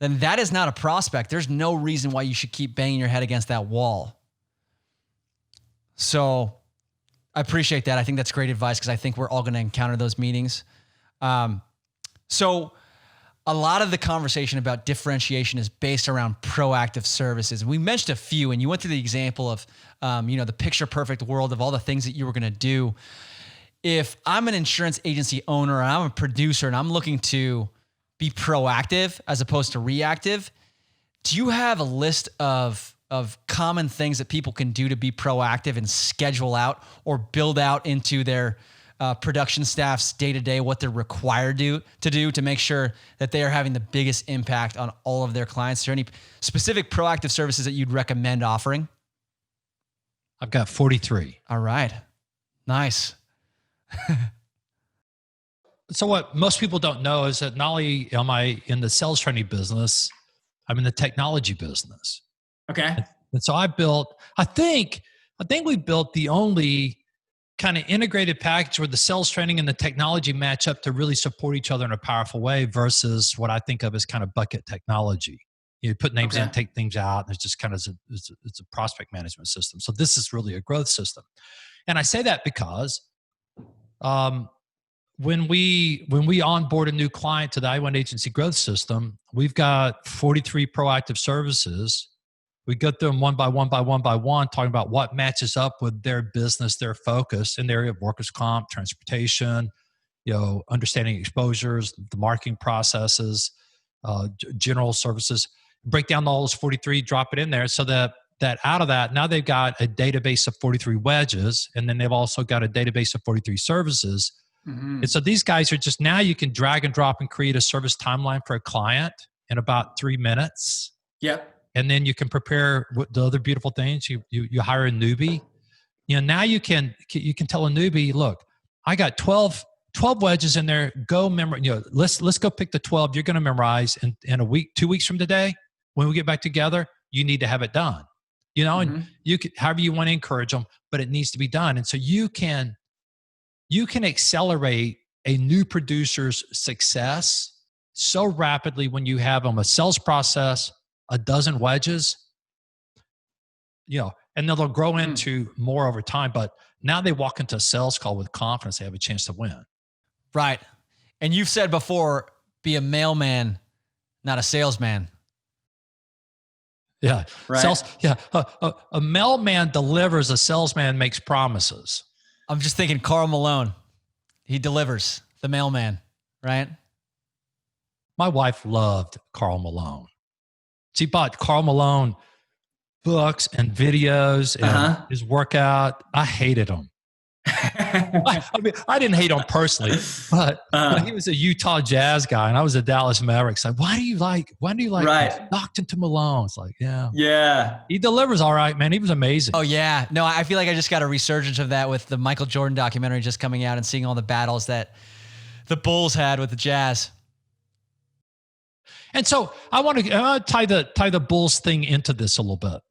then that is not a prospect. There's no reason why you should keep banging your head against that wall. So I appreciate that. I think that's great advice, because I think we're all going to encounter those meetings. So a lot of the conversation about differentiation is based around proactive services. We mentioned a few, and you went through the example of, the picture perfect world of all the things that you were going to do. If I'm an insurance agency owner and I'm a producer and I'm looking to be proactive as opposed to reactive, do you have a list of common things that people can do to be proactive and schedule out or build out into their production staff's day-to-day, what they're required to do to make sure that they are having the biggest impact on all of their clients? Is there any specific proactive services that you'd recommend offering? I've got 43. All right. Nice. So what most people don't know is that not only am I in the sales training business, I'm in the technology business. Okay. And so I think we built the only kind of integrated package where the sales training and the technology match up to really support each other in a powerful way, versus what I think of as kind of bucket technology. You put names in, take things out, and it's just kind of it's a prospect management system. So this is really a growth system. And I say that because when we onboard a new client to the I1 Agency Growth System, we've got 43 proactive services. We go through them one by one, talking about what matches up with their business, their focus in the area of workers' comp, transportation, understanding exposures, the marketing processes, general services. Break down all those 43, drop it in there, so that out of that, now they've got a database of 43 wedges, and then they've also got a database of 43 services. Mm-hmm. And so these guys are just, now you can drag and drop and create a service timeline for a client in about 3 minutes. Yep. And then you can prepare the other beautiful things. You hire a newbie. Now you can tell a newbie, look, I got 12 wedges in there. Go let's go pick the 12 you're going to memorize in a week, 2 weeks from today. When we get back together, you need to have it done. And you can, however you want to encourage them, but it needs to be done. And so you can accelerate a new producer's success so rapidly when you have them a sales process, a dozen wedges, and they'll grow into more over time. But now they walk into a sales call with confidence they have a chance to win. Right. And you've said before, be a mailman, not a salesman. Yeah. Right. A mailman delivers, a salesman makes promises. I'm just thinking Karl Malone. He delivers, the mailman, right? My wife loved Karl Malone. She bought Karl Malone books and videos and his workout. I hated him. I didn't hate him personally, but he was a Utah Jazz guy and I was a Dallas Mavericks. Like, why do you like Stockton to Malone? It's like, yeah. He delivers all right, man. He was amazing. Oh yeah. No, I feel like I just got a resurgence of that with the Michael Jordan documentary just coming out and seeing all the battles that the Bulls had with the Jazz. And so I want to tie the Bulls thing into this a little bit.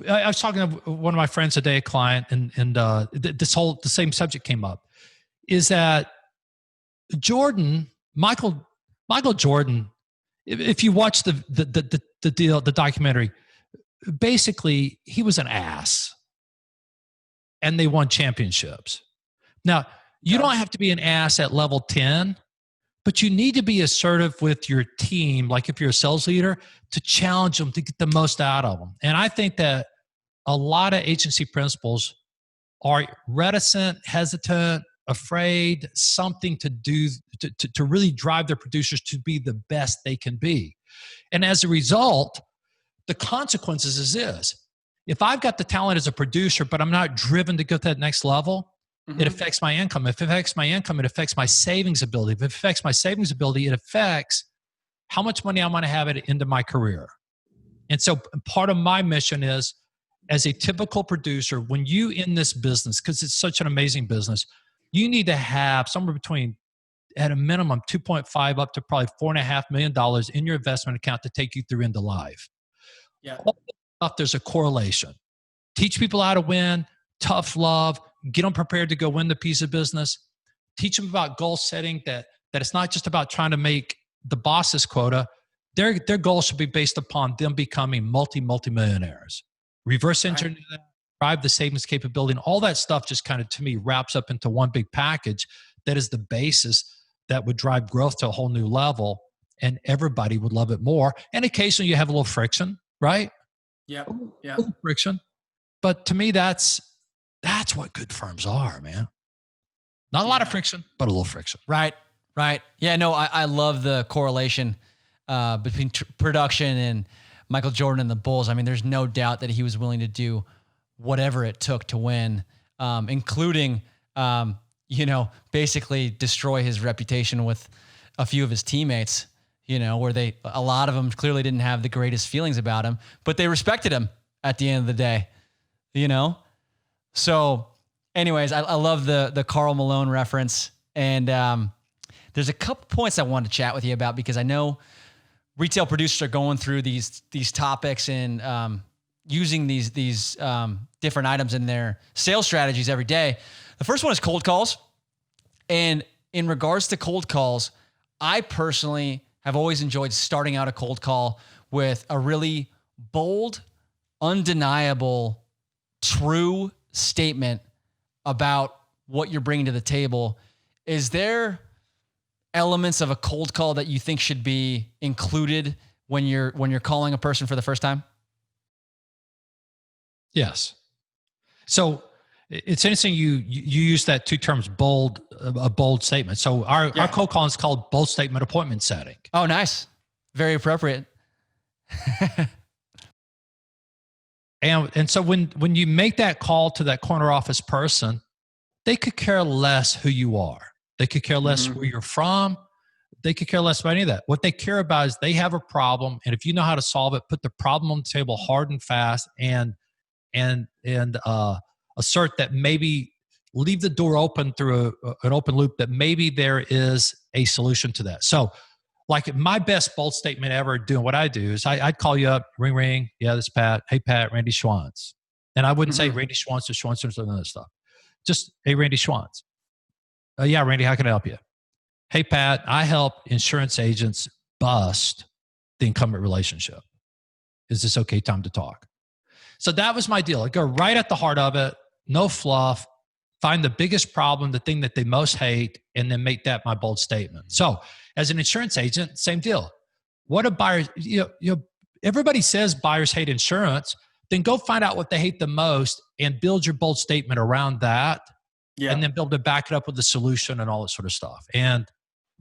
I was talking to one of my friends today, a client, and the same subject came up. Is that Michael Jordan? If you watch the documentary, basically he was an ass, and they won championships. Now you don't have to be an ass at level 10. But you need to be assertive with your team, like if you're a sales leader, to challenge them to get the most out of them. And I think that a lot of agency principals are reticent, hesitant, afraid, something to do to really drive their producers to be the best they can be. And as a result, the consequences is this. If I've got the talent as a producer, but I'm not driven to go to that next level, it affects my income. If it affects my income, it affects my savings ability. If it affects my savings ability, it affects how much money I'm going to have at into my career. And so part of my mission is, as a typical producer, when you in this business, because it's such an amazing business, you need to have somewhere between, at a minimum, 2.5 up to probably $4.5 million in your investment account to take you through into live. Yeah. All this stuff, there's a correlation. Teach people how to win, tough love, get them prepared to go win the piece of business. Teach them about goal setting, that it's not just about trying to make the boss's quota. Their goal should be based upon them becoming multi-millionaires. Reverse engineer that, drive the savings capability, and all that stuff just kind of, to me, wraps up into one big package that is the basis that would drive growth to a whole new level, and everybody would love it more. And occasionally you have a little friction, right? Yeah. A little friction. But to me, that's what good firms are, man. Not a lot of friction, but a little friction. Right. Yeah, no, I love the correlation between production and Michael Jordan and the Bulls. I mean, there's no doubt that he was willing to do whatever it took to win, including, basically destroy his reputation with a few of his teammates, where a lot of them clearly didn't have the greatest feelings about him, but they respected him at the end of the day, So anyways, I love the Karl Malone reference. And there's a couple points I wanted to chat with you about, because I know retail producers are going through these topics and using these different items in their sales strategies every day. The first one is cold calls. And in regards to cold calls, I personally have always enjoyed starting out a cold call with a really bold, undeniable, true statement about what you're bringing to the table. Is there elements of a cold call that you think should be included when you're calling a person for the first time? Yes. So it's interesting you use that two terms, a bold statement. So our cold call is called bold statement appointment setting. Oh, nice. Very appropriate. And so when you make that call to that corner office person, they could care less who you are. They could care less where you're from. They could care less about any of that. What they care about is they have a problem, and if you know how to solve it, put the problem on the table hard and fast, and assert that, maybe leave the door open through an open loop, that maybe there is a solution to that. So, like, my best bold statement ever doing what I do is I'd call you up, ring, ring. Yeah, this is Pat. Hey, Pat, Randy Schwantz. And I wouldn't say Randy Schwantz or Schwantz or none of that stuff. Just, hey, Randy Schwantz. Yeah, Randy, how can I help you? Hey, Pat, I help insurance agents bust the incumbent relationship. Is this okay time to talk? So that was my deal. I go right at the heart of it, no fluff, find the biggest problem, the thing that they most hate, and then make that my bold statement. So as an insurance agent, same deal. What a buyer, everybody says buyers hate insurance. Then go find out what they hate the most and build your bold statement around that. Yeah. And then build to back it up with the solution and all that sort of stuff. And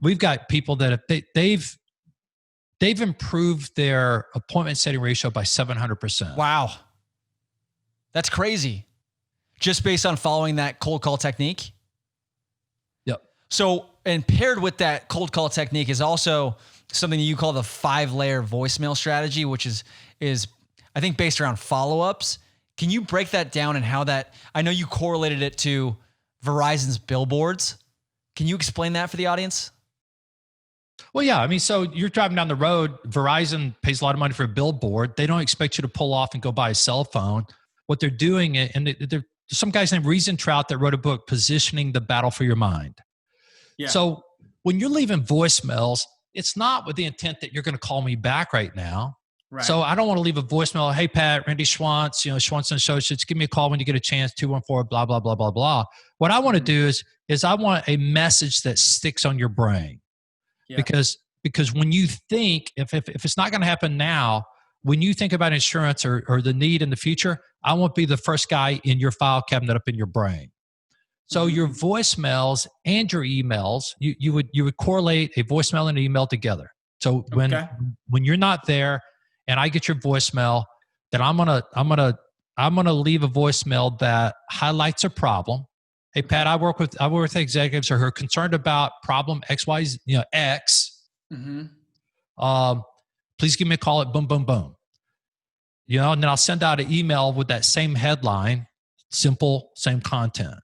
we've got people that they've improved their appointment setting ratio by 700%. Wow. That's crazy. Just based on following that cold call technique? Yep. So, and paired with that cold call technique is also something that you call the 5-layer voicemail strategy, which is I think based around follow-ups. Can you break that down and how that, I know you correlated it to Verizon's billboards. Can you explain that for the audience? Well, yeah. I mean, so you're driving down the road. Verizon pays a lot of money for a billboard. They don't expect you to pull off and go buy a cell phone. What they're doing, and there's some guys named Reason Trout that wrote a book, Positioning the Battle for Your Mind. Yeah. So when you're leaving voicemails, it's not with the intent that you're going to call me back right now. Right. So I don't want to leave a voicemail. Hey, Pat, Randy Schwantz, Schwantz and Associates, give me a call when you get a chance, 214, blah, blah, blah, blah, blah. What I want to do is I want a message that sticks on your brain. Yeah. Because when you think, if it's not going to happen now, when you think about insurance or the need in the future, I won't be the first guy in your file cabinet up in your brain. So your voicemails and your emails, you would correlate a voicemail and an email together. So when you're not there and I get your voicemail, then I'm gonna leave a voicemail that highlights a problem. Hey Pat, I work with executives who are concerned about problem X, Y, Z, X. Please give me a call at boom, boom, boom. And then I'll send out an email with that same headline, simple, same content.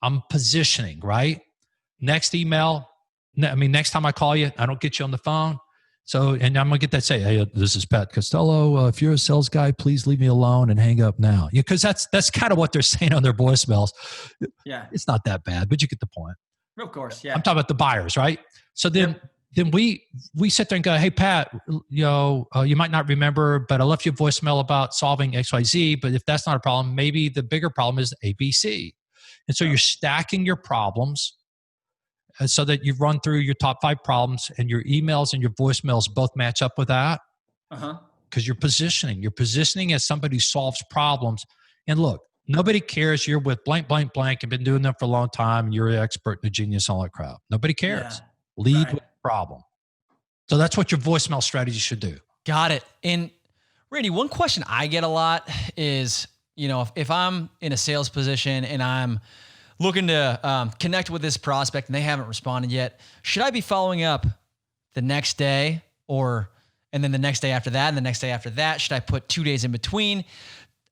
I'm positioning, right? Next email, next time I call you, I don't get you on the phone. So, and I'm going to get that say, hey, this is Pat Costello. If you're a sales guy, please leave me alone and hang up now. Because that's kind of what they're saying on their voicemails. Yeah. It's not that bad, but you get the point. Of course, yeah. I'm talking about the buyers, right? So then we sit there and go, hey, Pat, you might not remember, but I left you a voicemail about solving XYZ. But if that's not a problem, maybe the bigger problem is ABC. And so you're stacking your problems so that you've run through your top 5 problems, and your emails and your voicemails both match up with that. Because you're positioning as somebody who solves problems. And look, nobody cares you're with blank, blank, blank, and been doing them for a long time, and you're an expert and a genius, all that crap. Nobody cares. Yeah, lead with the problem. So that's what your voicemail strategy should do. Got it. And Randy, one question I get a lot is, if I'm in a sales position and I'm looking to connect with this prospect and they haven't responded yet, should I be following up the next day, and then the next day after that, and the next day after that? Should I put 2 days in between?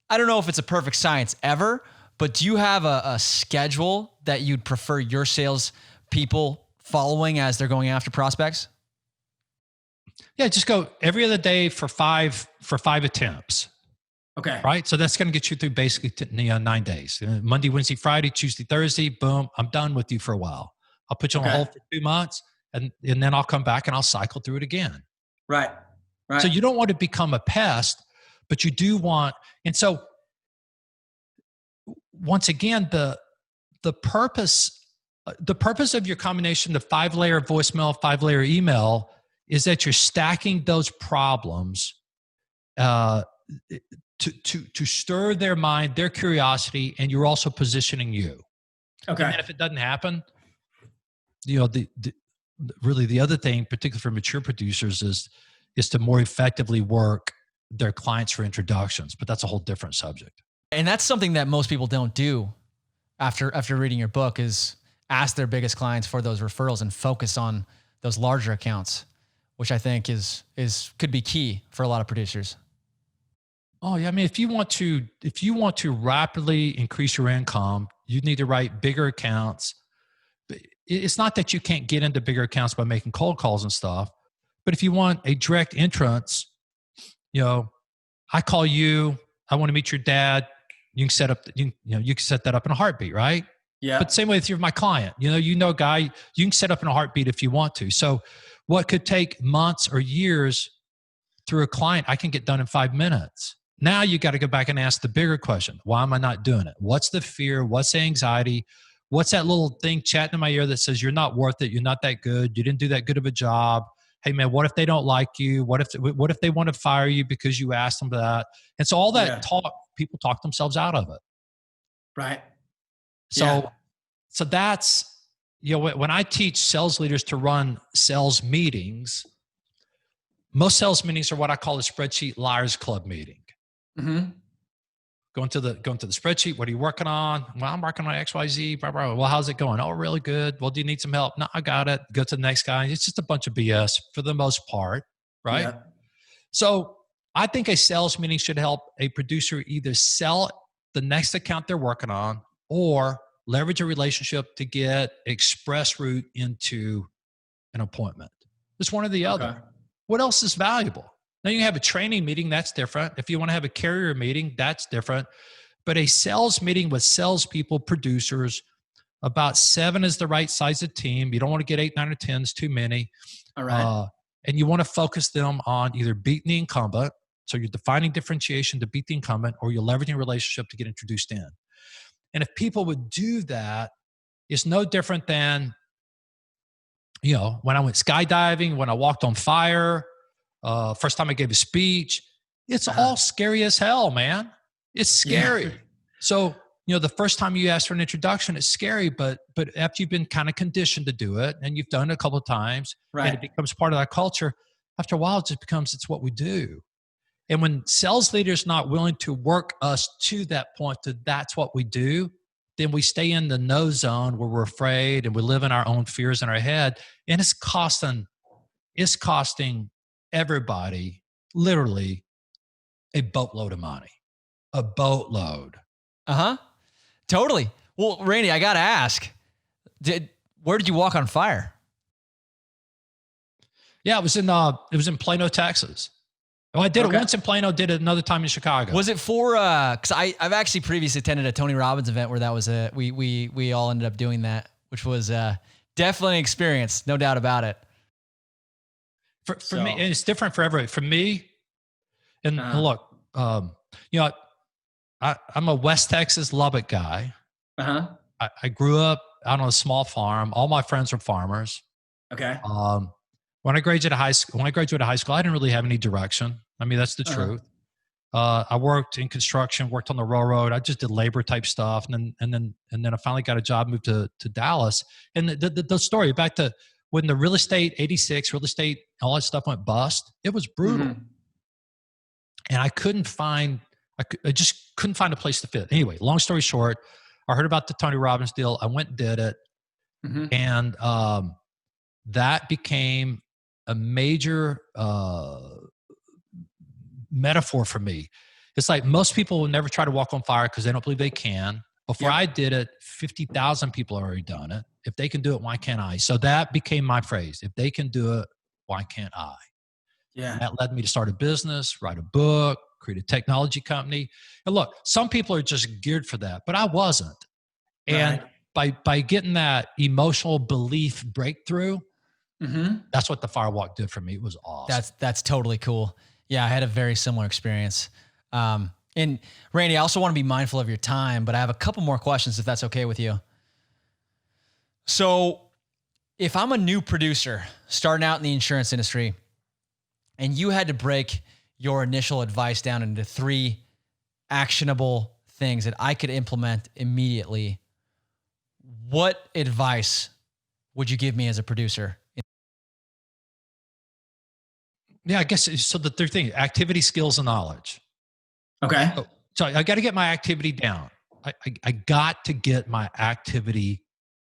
I don't know if it's a perfect science ever, but do you have a schedule that you'd prefer your sales people following as they're going after prospects? Yeah, just go every other day for five attempts. Okay. Right. So that's going to get you through basically 9 days. Monday, Wednesday, Friday, Tuesday, Thursday. Boom. I'm done with you for a while. I'll put you on hold for 2 months, and then I'll come back and I'll cycle through it again. Right. So you don't want to become a pest, but you do want. And so once again, the purpose of your combination, the 5-layer voicemail, 5-layer email, is that you're stacking those problems to stir their mind, their curiosity, and you're also positioning you. Okay. And then if it doesn't happen, really the other thing, particularly for mature producers, is to more effectively work their clients for introductions. But that's a whole different subject. And that's something that most people don't do after reading your book, is ask their biggest clients for those referrals and focus on those larger accounts, which I think could be key for a lot of producers. Oh yeah, if you want to rapidly increase your income, you need to write bigger accounts. It's not that you can't get into bigger accounts by making cold calls and stuff, but if you want a direct entrance, I call you, I want to meet your dad. You can set up, you can set that up in a heartbeat, right? Yeah. But same way if you're my client, guy, you can set up in a heartbeat if you want to. So what could take months or years through a client, I can get done in 5 minutes. Now you got to go back and ask the bigger question. Why am I not doing it? What's the fear? What's the anxiety? What's that little thing chatting in my ear that says you're not worth it? You're not that good. You didn't do that good of a job. Hey man, what if they don't like you? What if they want to fire you because you asked them that? And so all that talk, people talk themselves out of it. Right. So that's, when I teach sales leaders to run sales meetings, most sales meetings are what I call a spreadsheet liars club meeting. Mm-hmm. Going to the spreadsheet. What are you working on? Well, I'm working on XYZ. Blah, blah, blah. Well, how's it going? Oh, really good. Well, do you need some help? No, I got it. Go to the next guy. It's just a bunch of BS for the most part, right? Yeah. So I think a sales meeting should help a producer either sell the next account they're working on or leverage a relationship to get express route into an appointment. It's one or the other. Okay. What else is valuable? Now you have a training meeting, that's different. If you want to have a carrier meeting, that's different. But a sales meeting with salespeople, producers, about 7 is the right size of team. You don't want to get 8, 9, or 10, it's too many. All right. And you want to focus them on either beating the incumbent, so you're defining differentiation to beat the incumbent, or you're leveraging a relationship to get introduced in. And if people would do that, it's no different than, when I went skydiving, when I walked on fire, first time I gave a speech, it's all scary as hell, man. It's scary. Yeah. So, the first time you ask for an introduction, it's scary, but after you've been kind of conditioned to do it and you've done it a couple of times, and it becomes part of that culture, after a while, it just becomes, it's what we do. And when sales leaders not willing to work us to that point, to that's what we do, then we stay in the no zone where we're afraid and we live in our own fears in our head. And it's costing everybody literally a boatload of money, a boatload. Uh-huh. Totally. Well, Randy, I got to ask, where did you walk on fire? Yeah, it was in Plano, Texas. Well, I did it once in Plano, did it another time in Chicago. Was it for, cause I've actually previously attended a Tony Robbins event where that was we all ended up doing that, which was definitely an experience. No doubt about it. For me, and it's different for everybody. For me, and look, you know, I'm a West Texas Lubbock guy. Uh-huh. I grew up out on a small farm. All my friends were farmers. Okay. When I graduated high school, I didn't really have any direction. I mean, that's the truth. I worked in construction, worked on the railroad. I just did labor type stuff, and then I finally got a job, moved to Dallas. And the story back to when the real estate '86, all that stuff went bust. It was brutal, and I just couldn't find a place to fit. Anyway, long story short, I heard about the Tony Robbins deal. I went and did it, and that became a major metaphor for me. It's like most people will never try to walk on fire because they don't believe they can. Before I did it, 50,000 people already done it. If they can do it, why can't I? So that became my phrase. If they can do it, why can't I? Yeah. And that led me to start a business, write a book, create a technology company. And look, some people are just geared for that, but I wasn't. And by getting that emotional belief breakthrough, that's what the Firewalk did for me. It was awesome. That's totally cool. Yeah, I had a very similar experience. And Randy, I also want to be mindful of your time, but I have a couple more questions if that's okay with you. So if I'm a new producer starting out in the insurance industry and you had to break your initial advice down into 3 actionable things that I could implement immediately, what advice would you give me as a producer? Yeah, I guess so. The 3 things: activity, skills, and knowledge. Okay. So I got to get my activity down. I got to get my activity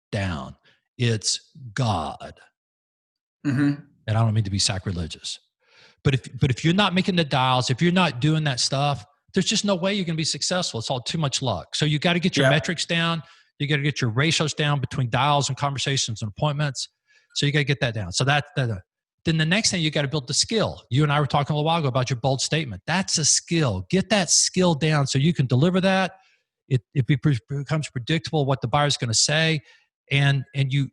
down. It's God. And I don't mean to be sacrilegious, but if you're not making the dials, if you're not doing that stuff, there's just no way you're going to be successful. It's all too much luck. So you got to get your metrics down. You got to get your ratios down between dials and conversations and appointments. So you got to get that down. So that. Then the next thing, you got to build the skill. You and I were talking a little while ago about your bold statement. That's a skill. Get that skill down so you can deliver that. It becomes predictable what the buyer's going to say, and you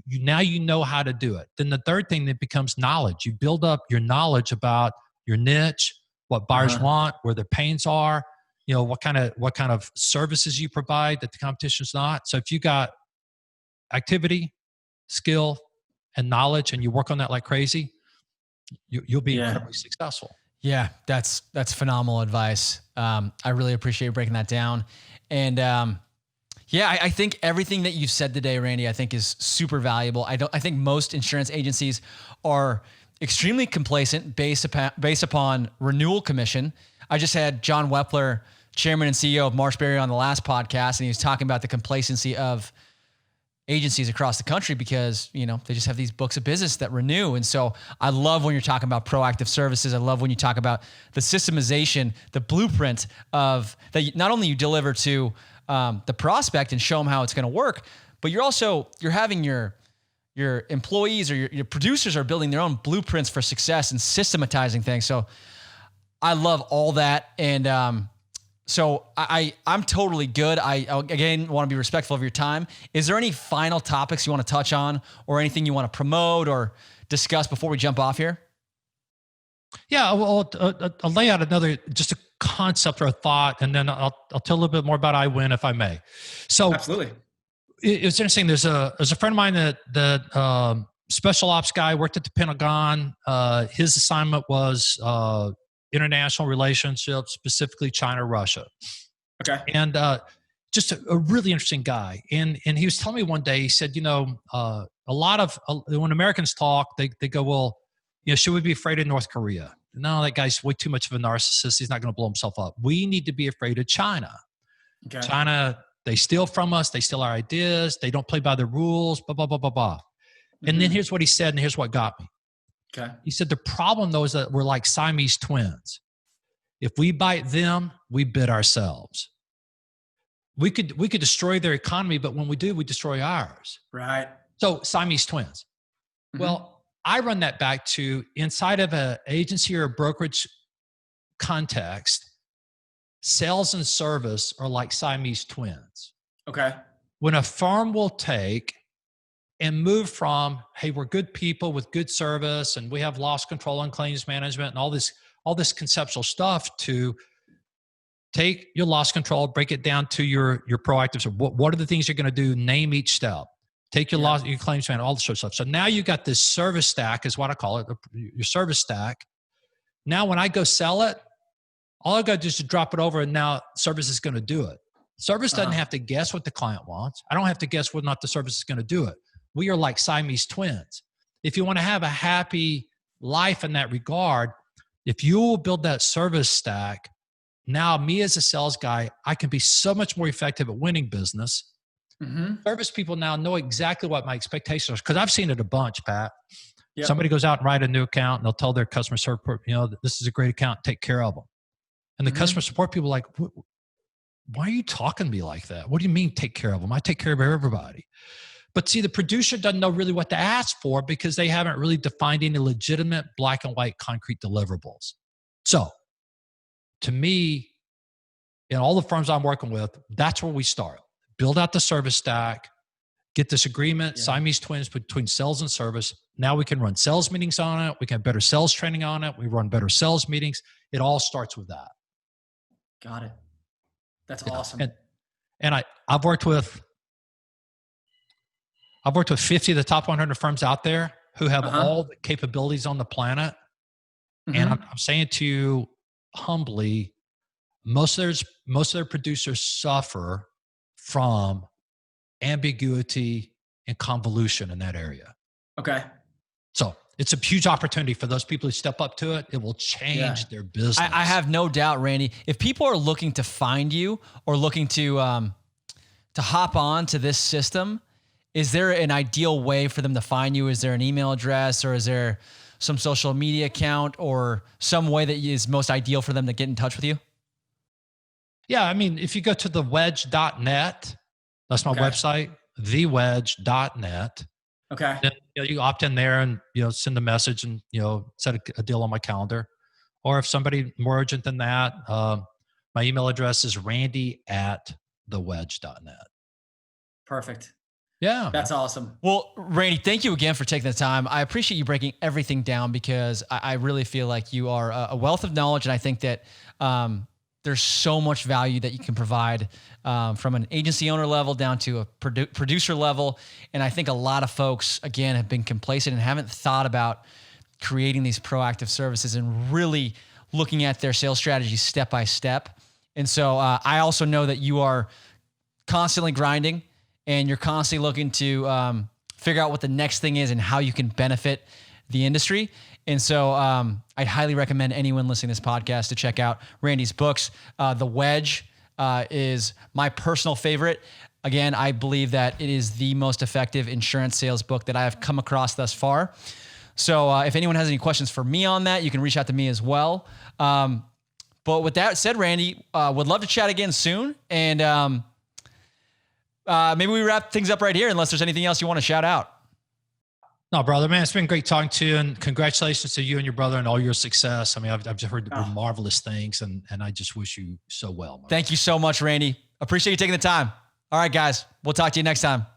now you know how to do it. Then the third thing that becomes knowledge. You build up your knowledge about your niche, what buyers want, where their pains are. You know what kind of services you provide that the competition's not. So if you got activity, skill, and knowledge, and you work on that like crazy, you'll be incredibly successful. Yeah, that's phenomenal advice. I really appreciate you breaking that down. And I think everything that you've said today, Randy, I think is super valuable. I think most insurance agencies are extremely complacent based upon renewal commission. I just had John Wepler, chairman and CEO of Marshberry, on the last podcast, and he was talking about the complacency of agencies across the country because, they just have these books of business that renew. And so I love when you're talking about proactive services. I love when you talk about the systemization, the blueprint of that. Not only you deliver to the prospect and show them how it's going to work, but you're having your employees or your producers are building their own blueprints for success and systematizing things. So I love all that. And, so I'm totally good. I, again, want to be respectful of your time. Is there any final topics you want to touch on or anything you want to promote or discuss before we jump off here? Yeah, well, I'll lay out just a concept or a thought, and then I'll tell a little bit more about iWin if I may. So absolutely. It's interesting. There's a friend of mine that special ops guy, worked at the Pentagon. His assignment was international relationships, specifically China, Russia. Okay. And just a really interesting guy. And he was telling me one day, he said, a lot of, when Americans talk, they go, well, should we be afraid of North Korea? no, that guy's way too much of a narcissist. He's not going to blow himself up. We need to be afraid of China. Okay. China, they steal from us. They steal our ideas. They don't play by the rules, blah, blah, blah, blah, blah. And then here's what he said, and here's what got me. Okay. He said, the problem, though, is that we're like Siamese twins. If we bite them, we bit ourselves. We could destroy their economy, but when we do, we destroy ours. Right. So Siamese twins. Well, I run that back to inside of an agency or a brokerage context, sales and service are like Siamese twins. Okay. When a firm will take and move from, hey, we're good people with good service and we have loss control and claims management and all this conceptual stuff, to take your loss control, break it down to your proactive. So what are the things you're going to do? Name each step. Take your loss, your claims management, all this sort of stuff. So now you got this service stack, is what I call it, your service stack. Now when I go sell it, all I got to do is to drop it over, and now service is going to do it. Service doesn't have to guess what the client wants. I don't have to guess whether or not the service is going to do it. We are like Siamese twins. If you want to have a happy life in that regard, if you will build that service stack, now me as a sales guy, I can be so much more effective at winning business. Service people now know exactly what my expectations are, because I've seen it a bunch, Pat. Yep. Somebody goes out and write a new account and they'll tell their customer support, this is a great account, take care of them. And the customer support people are like, why are you talking to me like that? What do you mean take care of them? I take care of everybody. But see, the producer doesn't know really what to ask for, because they haven't really defined any legitimate black and white concrete deliverables. So to me, in all the firms I'm working with, that's where we start. Build out the service stack, get this agreement, Siamese twins between sales and service. Now we can run sales meetings on it. We can have better sales training on it. We run better sales meetings. It all starts with that. Got it. That's awesome. And I've worked with 50 of the top 100 firms out there who have all the capabilities on the planet. And I'm saying to you humbly, most of their producers suffer from ambiguity and convolution in that area. Okay. So it's a huge opportunity for those people who step up to it. It will change their business. I have no doubt, Randy. If people are looking to find you or looking to hop on to this system, is there an ideal way for them to find you? Is there an email address, or is there some social media account, or some way that is most ideal for them to get in touch with you? Yeah, I mean, if you go to thewedge.net, that's my website, thewedge.net. Okay. Then, you opt in there and, send a message and, set a deal on my calendar. Or if somebody more urgent than that, my email address is randy@thewedge.net. Perfect. Yeah. That's awesome. Well, Randy, thank you again for taking the time. I appreciate you breaking everything down, because I really feel like you are a wealth of knowledge. And I think that there's so much value that you can provide from an agency owner level down to a producer level. And I think a lot of folks, again, have been complacent and haven't thought about creating these proactive services and really looking at their sales strategy step by step. And so I also know that you are constantly grinding, and you're constantly looking to figure out what the next thing is and how you can benefit the industry. And so I'd highly recommend anyone listening to this podcast to check out Randy's books. The Wedge is my personal favorite. Again, I believe that it is the most effective insurance sales book that I have come across thus far. So if anyone has any questions for me on that, you can reach out to me as well. But with that said, Randy, would love to chat again soon. And maybe we wrap things up right here, unless there's anything else you want to shout out. No, brother, man, it's been great talking to you, and congratulations to you and your brother and all your success. I mean, I've just heard marvelous things, and I just wish you so well. Thank you so much, Randy. Appreciate you taking the time. All right, guys, we'll talk to you next time.